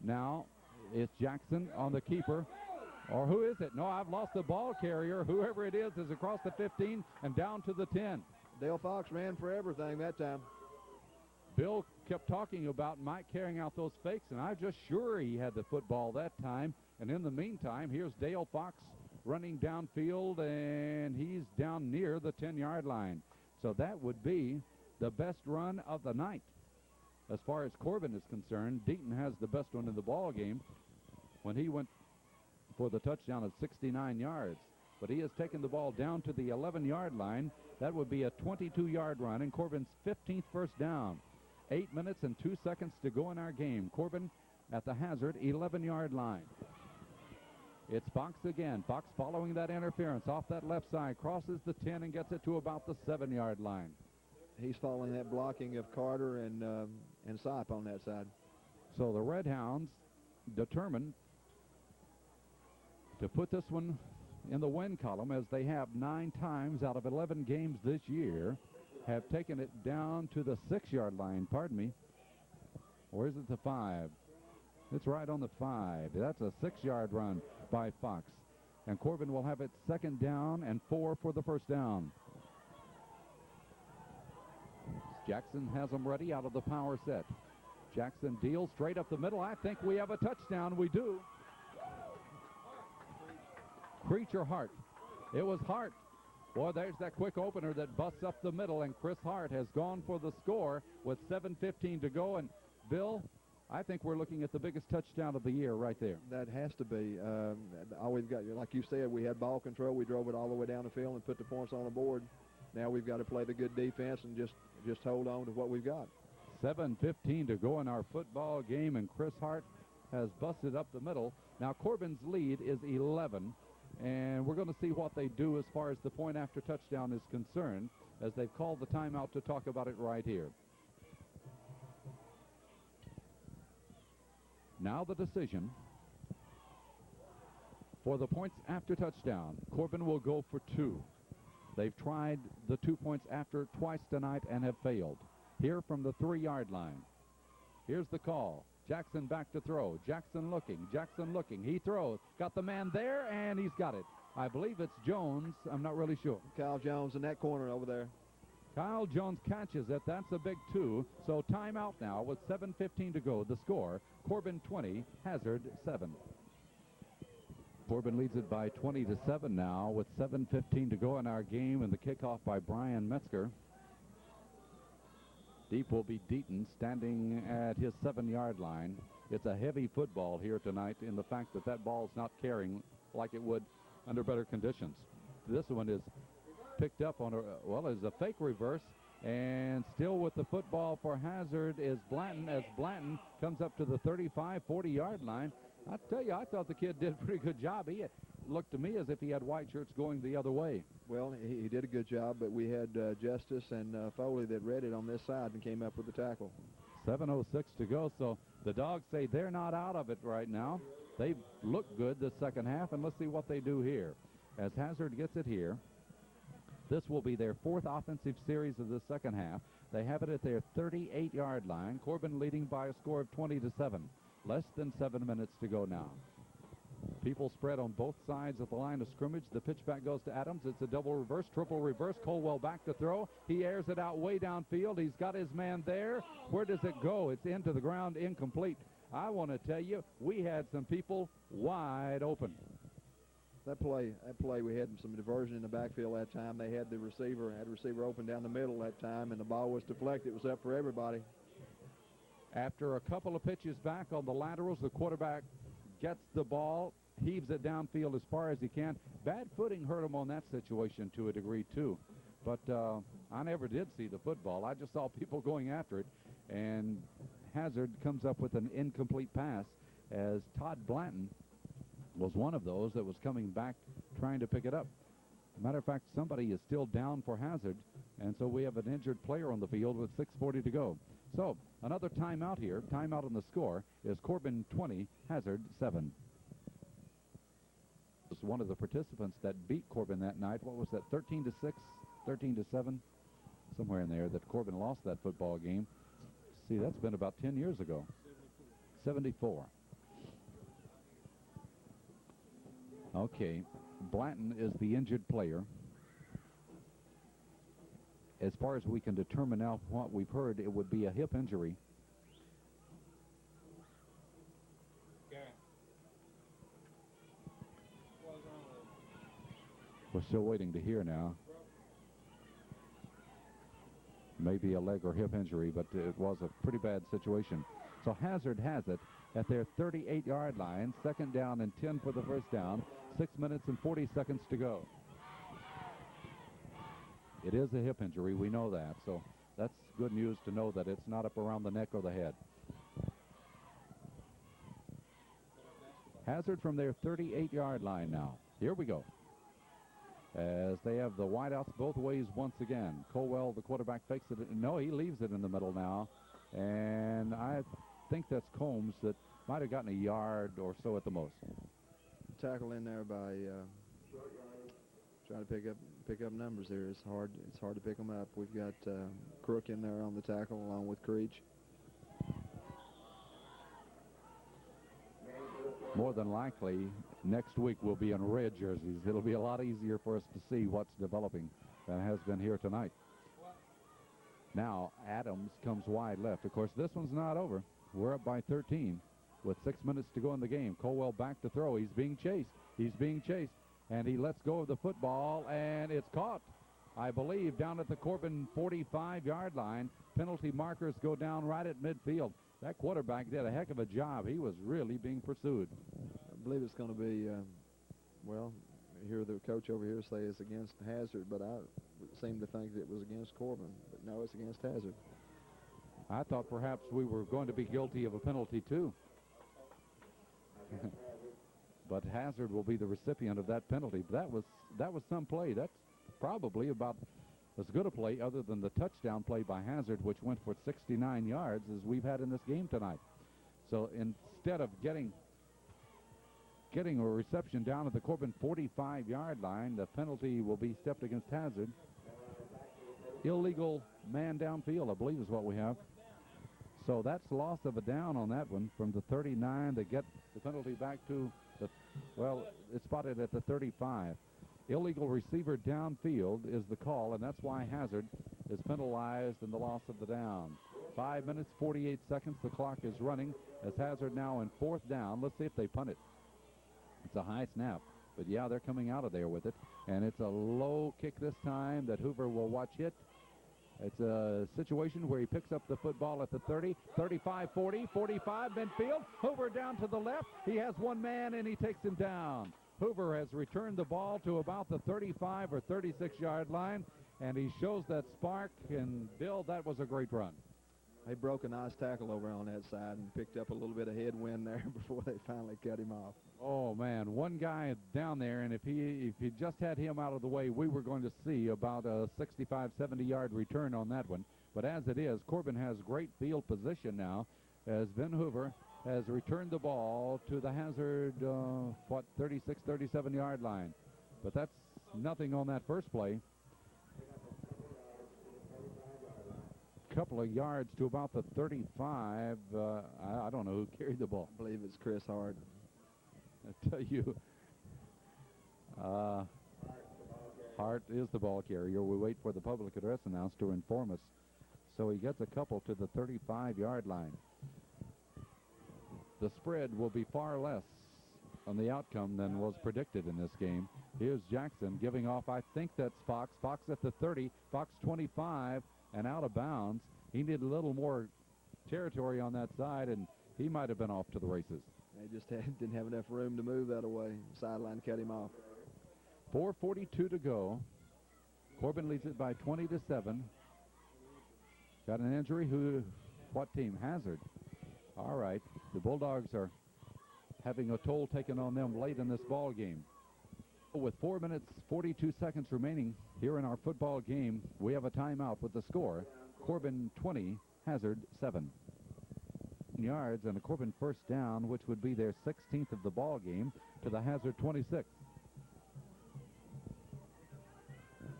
Now it's Jackson on the keeper. Or who is it? No, I've lost the ball carrier. Whoever it is across the 15 and down to the 10. Dale Fox ran for everything that time. Bill kept talking about Mike carrying out those fakes, and I'm just sure he had the football that time. And in the meantime, here's Dale Fox running downfield, and he's down near the 10-yard line. So that would be the best run of the night. As far as Corbin is concerned, Deaton has the best one in the ball game when he went for the touchdown of 69 yards. But he has taken the ball down to the 11-yard line. That would be a 22-yard run, and Corbin's 15th first down. 8 minutes and 2 seconds to go in our game. Corbin at the Hazard 11-yard line. It's Fox again. Fox following that interference off that left side, crosses the 10 and gets it to about the 7-yard line. He's following that blocking of Carter and Sipe on that side. So the Red Hounds determined to put this one in the win column, as they have 9 times out of 11 games this year have taken it down to the 6-yard line, pardon me. Or is it the 5? It's right on the 5. That's a 6-yard run by Fox. And Corbin will have it 2nd down and 4 for the first down. Jackson has them ready out of the power set. Jackson deals straight up the middle. I think we have a touchdown. We do. Creech or Hart? It was Hart. Boy, there's that quick opener that busts up the middle, and Chris Hart has gone for the score with 7:15 to go. And Bill, I think we're looking at the biggest touchdown of the year right there. That has to be. All we've got, like you said, we had ball control. We drove it all the way down the field and put the points on the board. Now we've got to play the good defense and just hold on to what we've got. 7:15 to go in our football game, and Chris Hart has busted up the middle. Now Corbin's lead is 11, and we're going to see what they do as far as the point after touchdown is concerned, as they've called the timeout to talk about it right here. Now the decision for the points after touchdown. Corbin will go for 2. They've tried the 2 points after twice tonight and have failed. Here from the 3-yard line. Here's the call. Jackson back to throw. Jackson looking. He throws. Got the man there, and he's got it. I believe it's Jones. I'm not really sure. Kyle Jones in that corner over there. Kyle Jones catches it. That's a big 2. So timeout now with 7:15 to go. The score, Corbin 20, Hazard 7. Corbin leads it by 20-7 now with 7:15 to go in our game, and the kickoff by Brian Metzger. Deep will be Deaton, standing at his 7-yard line. It's a heavy football here tonight in the fact that that ball's not carrying like it would under better conditions. This one is picked up on is a fake reverse, and still with the football for Hazard is Blanton, as Blanton comes up to the 35-40-yard line. I tell you, I thought the kid did a pretty good job. He looked to me as if he had white shirts going the other way. Well, he did a good job, but we had Justice and Foley that read it on this side and came up with the tackle. 7:06 to go, so the Dogs say they're not out of it right now. They look good the second half, and let's see what they do here. As Hazard gets it here, this will be their 4th offensive series of the second half. They have it at their 38-yard line. Corbin leading by a score of 20-7. Less than 7 minutes to go now. People spread on both sides of the line of scrimmage. The pitch back goes to Adams. It's a double reverse, triple reverse. Colwell back to throw. He airs it out way downfield. He's got his man there. Where does it go? It's into the ground, incomplete. I want to tell you, we had some people wide open. That play, we had some diversion in the backfield that time. They had the receiver open down the middle that time, and the ball was deflected. It was up for everybody. After a couple of pitches back on the laterals, the quarterback gets the ball, heaves it downfield as far as he can. Bad footing hurt him on that situation to a degree, too. But I never did see the football. I just saw people going after it, and Hazard comes up with an incomplete pass as Todd Blanton was one of those that was coming back trying to pick it up. Matter of fact, somebody is still down for Hazard, and so we have an injured player on the field with 6:40 to go. So another timeout here. Timeout on the score is Corbin 20, Hazard 7. Was one of the participants that beat Corbin that night. What was that, 13-6, 13-7? Somewhere in there that Corbin lost that football game. See, that's been about 10 years ago. 74. Okay, Blanton is the injured player. As far as we can determine now what we've heard, it would be a hip injury. We're still waiting to hear now. Maybe a leg or hip injury, but it was a pretty bad situation. So Hazard has it at their 38-yard line. 2nd down and 10 for the first down. 6 minutes and 40 seconds to go. It is a hip injury. We know that. So that's good news to know that it's not up around the neck or the head. Hazard from their 38-yard line now. Here we go. As they have the wideouts both ways once again. Colwell, the quarterback, fakes it. No, he leaves it in the middle now. And I think that's Combs that might have gotten a yard or so at the most. Tackle in there by trying to pick up numbers there. It's hard to pick them up. We've got Crook in there on the tackle along with Creech. More than likely, next week we'll be in red jerseys. It'll be a lot easier for us to see what's developing than has been here tonight. Now Adams comes wide left. Of course, this one's not over. We're up by 13 with 6 minutes to go in the game. Colwell back to throw. He's being chased, and he lets go of the football, and it's caught, I believe, down at the Corbin 45-yard line. Penalty markers go down right at midfield. That quarterback did a heck of a job. He was really being pursued. I believe it's going to be, well, I hear the coach over here say it's against Hazard, but I seem to think that it was against Corbin. But no, it's against Hazard. I thought perhaps we were going to be guilty of a penalty, too. But Hazard will be the recipient of that penalty. That was some play. That's probably about as good a play other than the touchdown play by Hazard, which went for 69 yards, as we've had in this game tonight. So instead of getting a reception down at the Corbin 45-yard line, the penalty will be stepped against Hazard. Illegal man downfield, I believe, is what we have. So that's loss of a down on that one from the 39 to get the penalty back to the, well, it's spotted at the 35. Illegal receiver downfield is the call, and that's why Hazard is penalized in the loss of the down. 5 minutes, 48 seconds. The clock is running as Hazard now in 4th down. Let's see if they punt it. It's a high snap, but yeah, they're coming out of there with it. And it's a low kick this time that Hoover will watch hit. It's a situation where he picks up the football at the 30, 35, 40, 45, midfield. Hoover down to the left. He has one man, and he takes him down. Hoover has returned the ball to about the 35 or 36-yard line, and he shows that spark. And, Bill, that was a great run. They broke a nice tackle over on that side and picked up a little bit of headwind there before they finally cut him off. Oh, man, one guy down there, and if he just had him out of the way, we were going to see about a 65, 70-yard return on that one. But as it is, Corbin has great field position now as Ben Hoover has returned the ball to the Hazard, 36, 37-yard line. But that's nothing on that first play. Couple of yards to about the 35. I don't know who carried the ball. I believe it's Chris Hard. I tell you, Hart is the ball carrier. We wait for the public address announcer to inform us. So he gets a couple to the 35-yard line. The spread will be far less on the outcome than was predicted in this game. Here's Jackson giving off, I think that's Fox. Fox at the 30, Fox 25, and out of bounds. He needed a little more territory on that side, and he might have been off to the races. They just didn't have enough room to move that away. Sideline cut him off. 4:42 to go. Corbin leads it by 20-7. Got an injury. What team? Hazard. All right. The Bulldogs are having a toll taken on them late in this ball game. With 4 minutes, 42 seconds remaining here in our football game, we have a timeout with the score. Corbin 20, Hazard 7. Yards and a Corbin first down, which would be their 16th of the ball game, to the Hazard 26.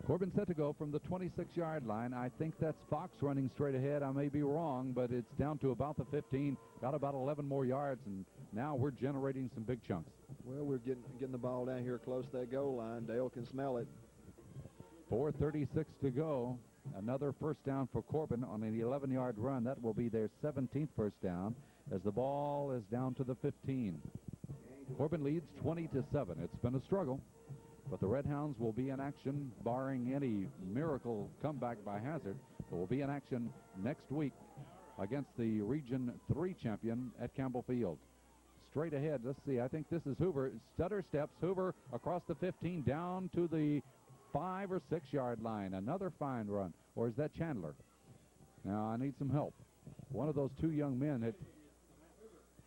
Corbin set to go from the 26-yard line. I think that's Fox running straight ahead. I may be wrong, but it's down to about the 15. Got about 11 more yards, and now we're generating some big chunks. Well, we're getting the ball down here close to that goal line. Dale can smell it. 4:36 to go. Another first down for Corbin on an 11-yard run. That will be their 17th first down as the ball is down to the 15. Corbin leads 20-7. It's been a struggle, but the Red Hounds will be in action, barring any miracle comeback by Hazard. But will be in action next week against the Region 3 champion at Campbell Field. Straight ahead, let's see, I think this is Hoover. Stutter steps, Hoover across the 15 down to the 5 or 6 yard line. Another fine run. Or is that Chandler? Now I need some help. One of those two young men.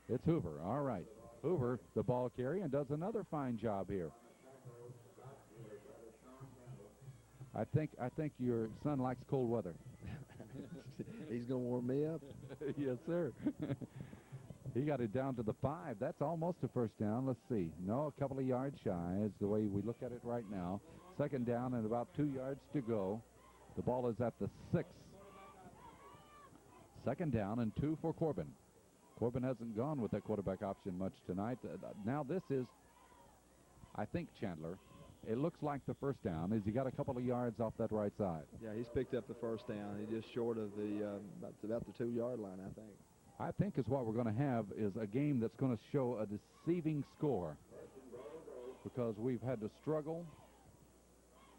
It's Hoover. All right. Hoover, the ball carrier, and does another fine job here. I think your son likes cold weather. He's going to warm me up. Yes, sir. He got it down to the 5. That's almost a first down. Let's see. No, a couple of yards shy is the way we look at it right now. Second down and about 2 yards to go. The ball is at the 6. Second down and 2 for Corbin. Corbin hasn't gone with that quarterback option much tonight. Now this is, I think, Chandler. It looks like the first down. He got a couple of yards off that right side. Yeah, he's picked up the first down. He's just short of the about the 2 yard line, I think. I think is what we're going to have is a game that's going to show a deceiving score, because we've had to struggle.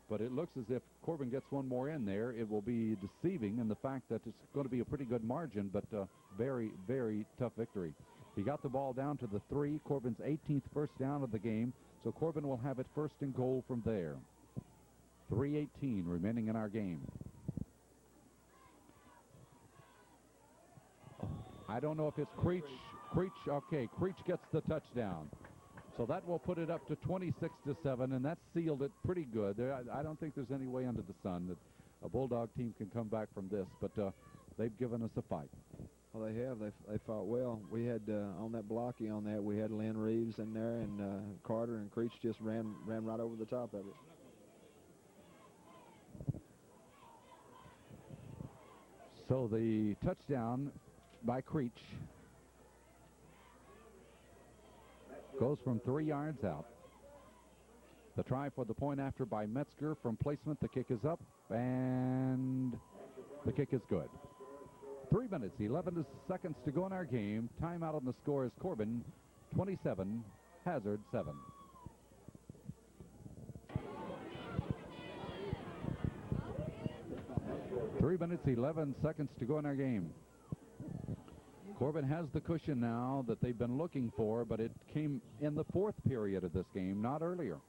But it looks as if Corbin gets one more in there. It will be deceiving in the fact that it's going to be a pretty good margin, but very, very tough victory. He got the ball down to the 3, Corbin's 18th first down of the game, so Corbin will have it first and goal from there. 3:18 remaining in our game. I don't know if it's Creech. Okay, Creech gets the touchdown. So that will put it up to 26-7, and that sealed it pretty good. I don't think there's any way under the sun that a Bulldog team can come back from this, but they've given us a fight. Well, they have. They fought well. We had on that blocking on that, we had Lynn Reeves in there, and Carter and Creech just ran right over the top of it. So the touchdown by Creech goes from 3 yards out. The try for the point after by Metzger from placement. The kick is up, and the kick is good. 3 minutes, 11 seconds to go in our game. Timeout on the score is Corbin 27, Hazard 7. Three minutes, 11 seconds to go in our game. Corbin has the cushion now that they've been looking for, but it came in the 4th period of this game, not earlier.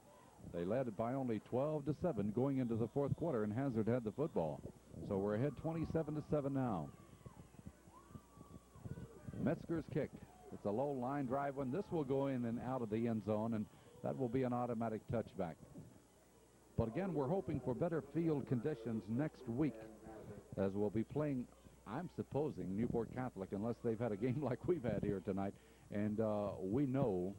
They led by only 12-7 going into the 4th quarter, and Hazard had the football. So we're ahead 27-7 now. Metzger's kick. It's a low line drive one. This will go in and out of the end zone, and that will be an automatic touchback. But again, we're hoping for better field conditions next week, as we'll be playing, I'm supposing, Newport Catholic, unless they've had a game like we've had here tonight. And we know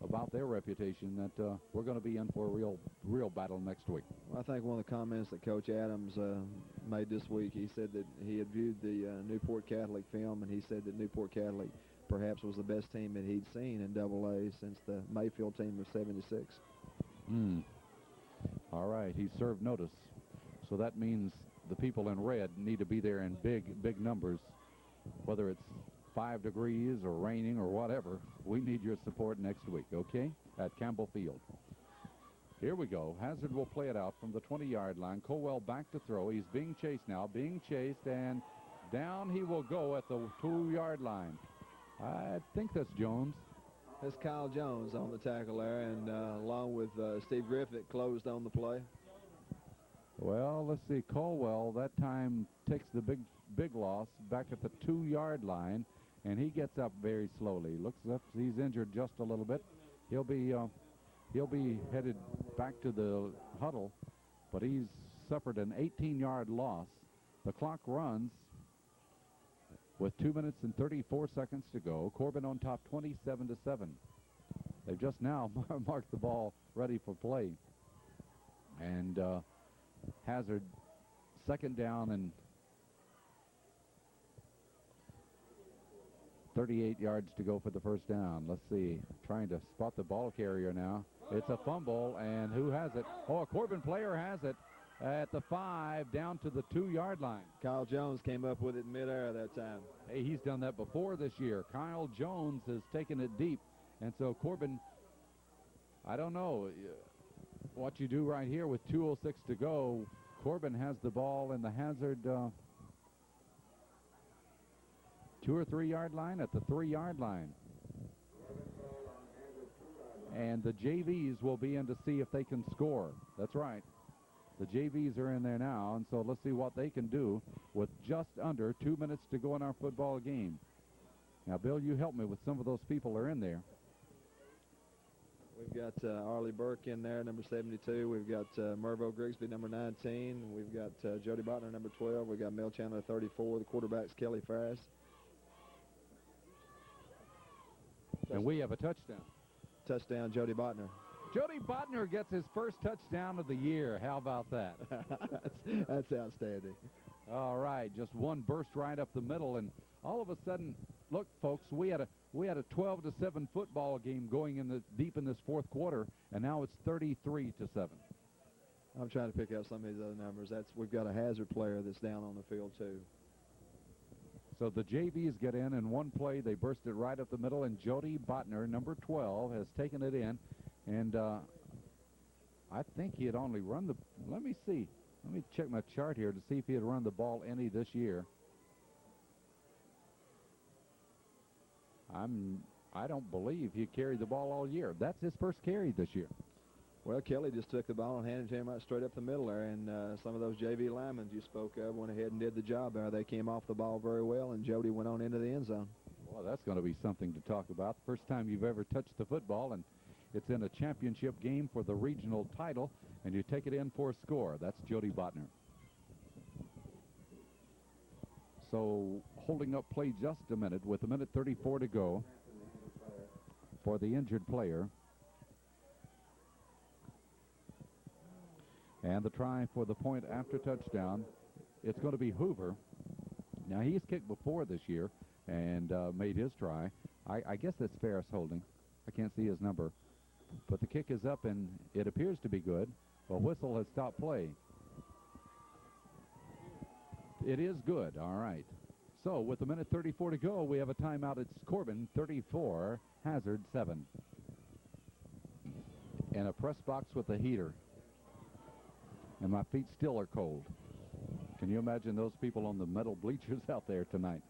about their reputation that we're going to be in for a real battle next week. Well, I think one of the comments that Coach Adams made this week, he said that he had viewed the Newport Catholic film, and he said that Newport Catholic perhaps was the best team that he'd seen in Double-A since the Mayfield team of '76. All right, he served notice. So that means the people in red need to be there in big numbers, whether it's 5 degrees or raining or whatever. We need your support next week, okay, at Campbell Field. Here we go. Hazard will play it out from the 20-yard line. Colwell back to throw. He's being chased now, and down he will go at the 2-yard line. I think that's Jones. That's Kyle Jones on the tackle there, and along with Steve Griffith closed on the play. Well, let's see. Colwell that time takes the big loss back at the 2-yard line, and he gets up very slowly. Looks up, he's injured just a little bit. He'll be headed back to the huddle, but he's suffered an 18-yard loss. The clock runs with 2 minutes and 34 seconds to go. Corbin on top 27-7. They've just now marked the ball ready for play. And Hazard, second down and 38 yards to go for the first down. Let's see, trying to spot the ball carrier now. It's a fumble, and who has it? Oh, a Corbin player has it at the 5, down to the 2-yard line. Kyle Jones came up with it in midair that time. Hey, he's done that before this year. Kyle Jones has taken it deep, and so Corbin, I don't know what you do right here with 2:06 to go. Corbin has the ball in the Hazard 2 or 3 yard line, at the 3-yard line. And the JVs will be in to see if they can score. That's right. The JVs are in there now, and so let's see what they can do with just under 2 minutes to go in our football game. Now, Bill, you help me with some of those people are in there. We've got Arlie Burke in there, number 72. We've got Mervo Grigsby, number 19. We've got Jody Botner, number 12. We've got Mel Chandler, 34. The quarterback's Kelly Farris. And we have a touchdown. Touchdown, Jody Botner. Jody Botner gets his first touchdown of the year. How about that? That's outstanding. All right, just one burst right up the middle, and all of a sudden, look, folks, we had a 12-7 football game going in deep in this fourth quarter, and now it's 33-7. I'm trying to pick out some of these other numbers. We've got a Hazard player that's down on the field too. So the JVs get in one play. They burst it right up the middle, and Jody Botner, number 12, has taken it in. And I think he had only run the – let me see. Let me check my chart here to see if he had run the ball any this year. I don't believe he carried the ball all year. That's his first carry this year. Well, Kelly just took the ball and handed it to him right straight up the middle there, and some of those JV linemen you spoke of went ahead and did the job there. They came off the ball very well, and Jody went on into the end zone. Well, that's going to be something to talk about. First time you've ever touched the football, and it's in a championship game for the regional title, and you take it in for a score. That's Jody Botner. So holding up play just a minute with 1:34 to go for the injured player. And the try for the point after touchdown, it's going to be Hoover. Now, he's kicked before this year and made his try. I guess that's Ferris holding. I can't see his number. But the kick is up, and it appears to be good. A whistle has stopped play. It is good. All right. So with 1:34 to go, we have a timeout. It's Corbin 34, Hazard 7. And a press box with a heater. And my feet still are cold. Can you imagine those people on the metal bleachers out there tonight?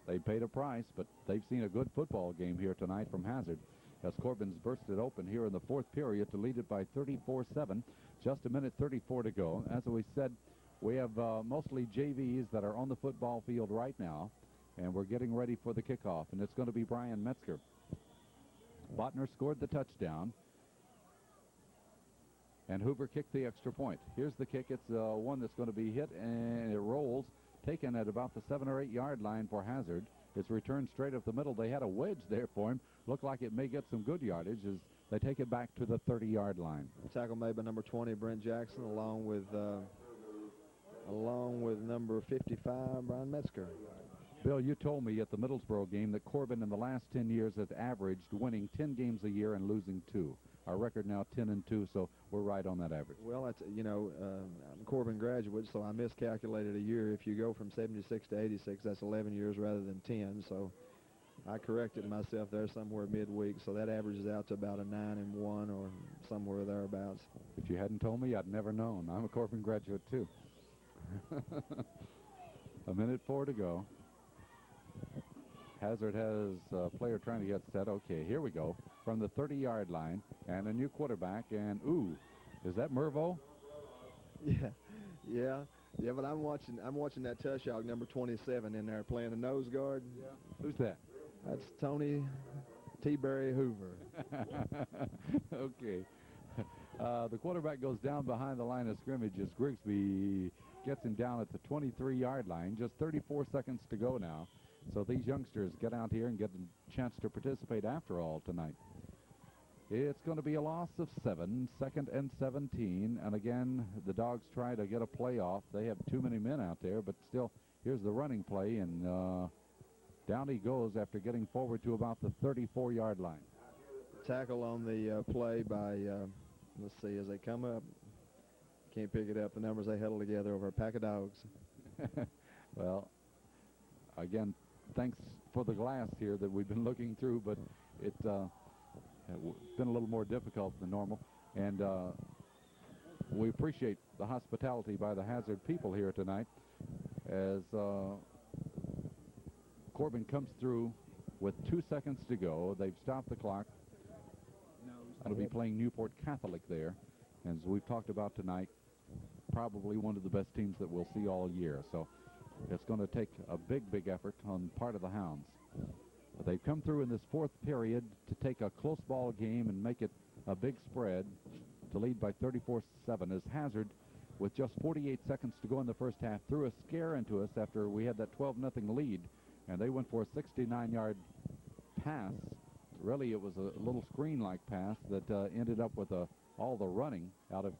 They paid a price, but they've seen a good football game here tonight from Hazard, as Corbin's bursted open here in the fourth period to lead it by 34-7. Just 1:34 to go. As we said, we have mostly JVs that are on the football field right now, and we're getting ready for the kickoff, and it's going to be Brian Metzger. Botner scored the touchdown, and Hoover kicked the extra point. Here's the kick. It's one that's going to be hit, and it rolls, taken at about the 7 or 8 yard line for Hazard. It's returned straight up the middle. They had a wedge there for him. Looked like it may get some good yardage as they take it back to the 30-yard line. Tackle made by number 20, Brent Jackson, along with number 55, Brian Metzger. Bill, you told me at the Middlesboro game that Corbin in the last 10 years has averaged winning 10 games a year and losing 2. Our record now 10-2, so we're right on that average. Well, that's, I'm a Corbin graduate, so I miscalculated a year. If you go from 76 to 86, that's 11 years rather than 10. So I corrected myself there somewhere midweek, so that averages out to about a 9-1 or somewhere thereabouts. If you hadn't told me, I'd never known. I'm a Corbin graduate, too. 1:04 to go. Hazard has a player trying to get set. Okay, here we go. From the 30-yard line, and a new quarterback, and ooh, is that Mervo? Yeah, but I'm watching that touchdown, number 27 in there playing the nose guard. Yeah. Who's that? That's Tony T-Berry Hoover. Okay. The quarterback goes down behind the line of scrimmage as Grigsby gets him down at the 23-yard line. Just 34 seconds to go now. So these youngsters get out here and get a chance to participate after all tonight. It's going to be a loss of 7, 2nd and 17. And again, the Dogs try to get a play off. They have too many men out there, but still, here's the running play, and down he goes after getting forward to about the 34-yard line. Tackle on the play by, let's see, as they come up. Can't pick it up, the numbers they huddle together over a pack of dogs. Well, again, thanks for the glass here that we've been looking through, but it's been a little more difficult than normal. And we appreciate the hospitality by the Hazard people here tonight as Corbin comes through with 2 seconds to go. They've stopped the clock. It'll be playing Newport Catholic there. As we've talked about tonight, probably one of the best teams that we'll see all year. So it's going to take a big effort on part of the Hounds. But they've come through in this 4th period to take a close ball game and make it a big spread to lead by 34-7 as Hazard, with just 48 seconds to go in the first half, threw a scare into us after we had that 12-0 lead, and they went for a 69-yard pass. Really, it was a little screen-like pass that ended up with all the running out of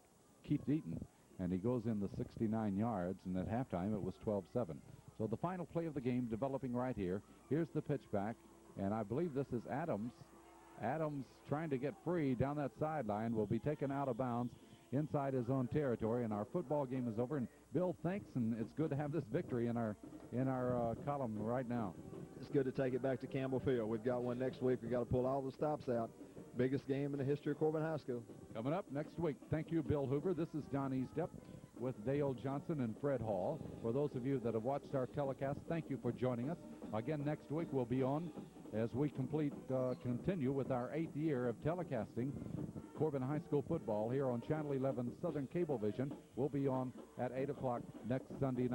Keith Deaton, and he goes in the 69 yards, and at halftime it was 12-7. So the final play of the game developing right here. Here's the pitch back, and I believe this is Adams. Adams trying to get free down that sideline, will be taken out of bounds inside his own territory, and our football game is over. And Bill, thanks, and it's good to have this victory in our column right now. It's good to take it back to Campbell Field. We've got one next week. We've got to pull all the stops out. Biggest game in the history of Corbin High School. Coming up next week. Thank you, Bill Hoover. This is Don Eastep with Dale Johnson and Fred Hall. For those of you that have watched our telecast, thank you for joining us. Again, next week we'll be on as we continue with our 8th year of telecasting Corbin High School football here on Channel 11 Southern Cablevision. We'll be on at 8 o'clock next Sunday night.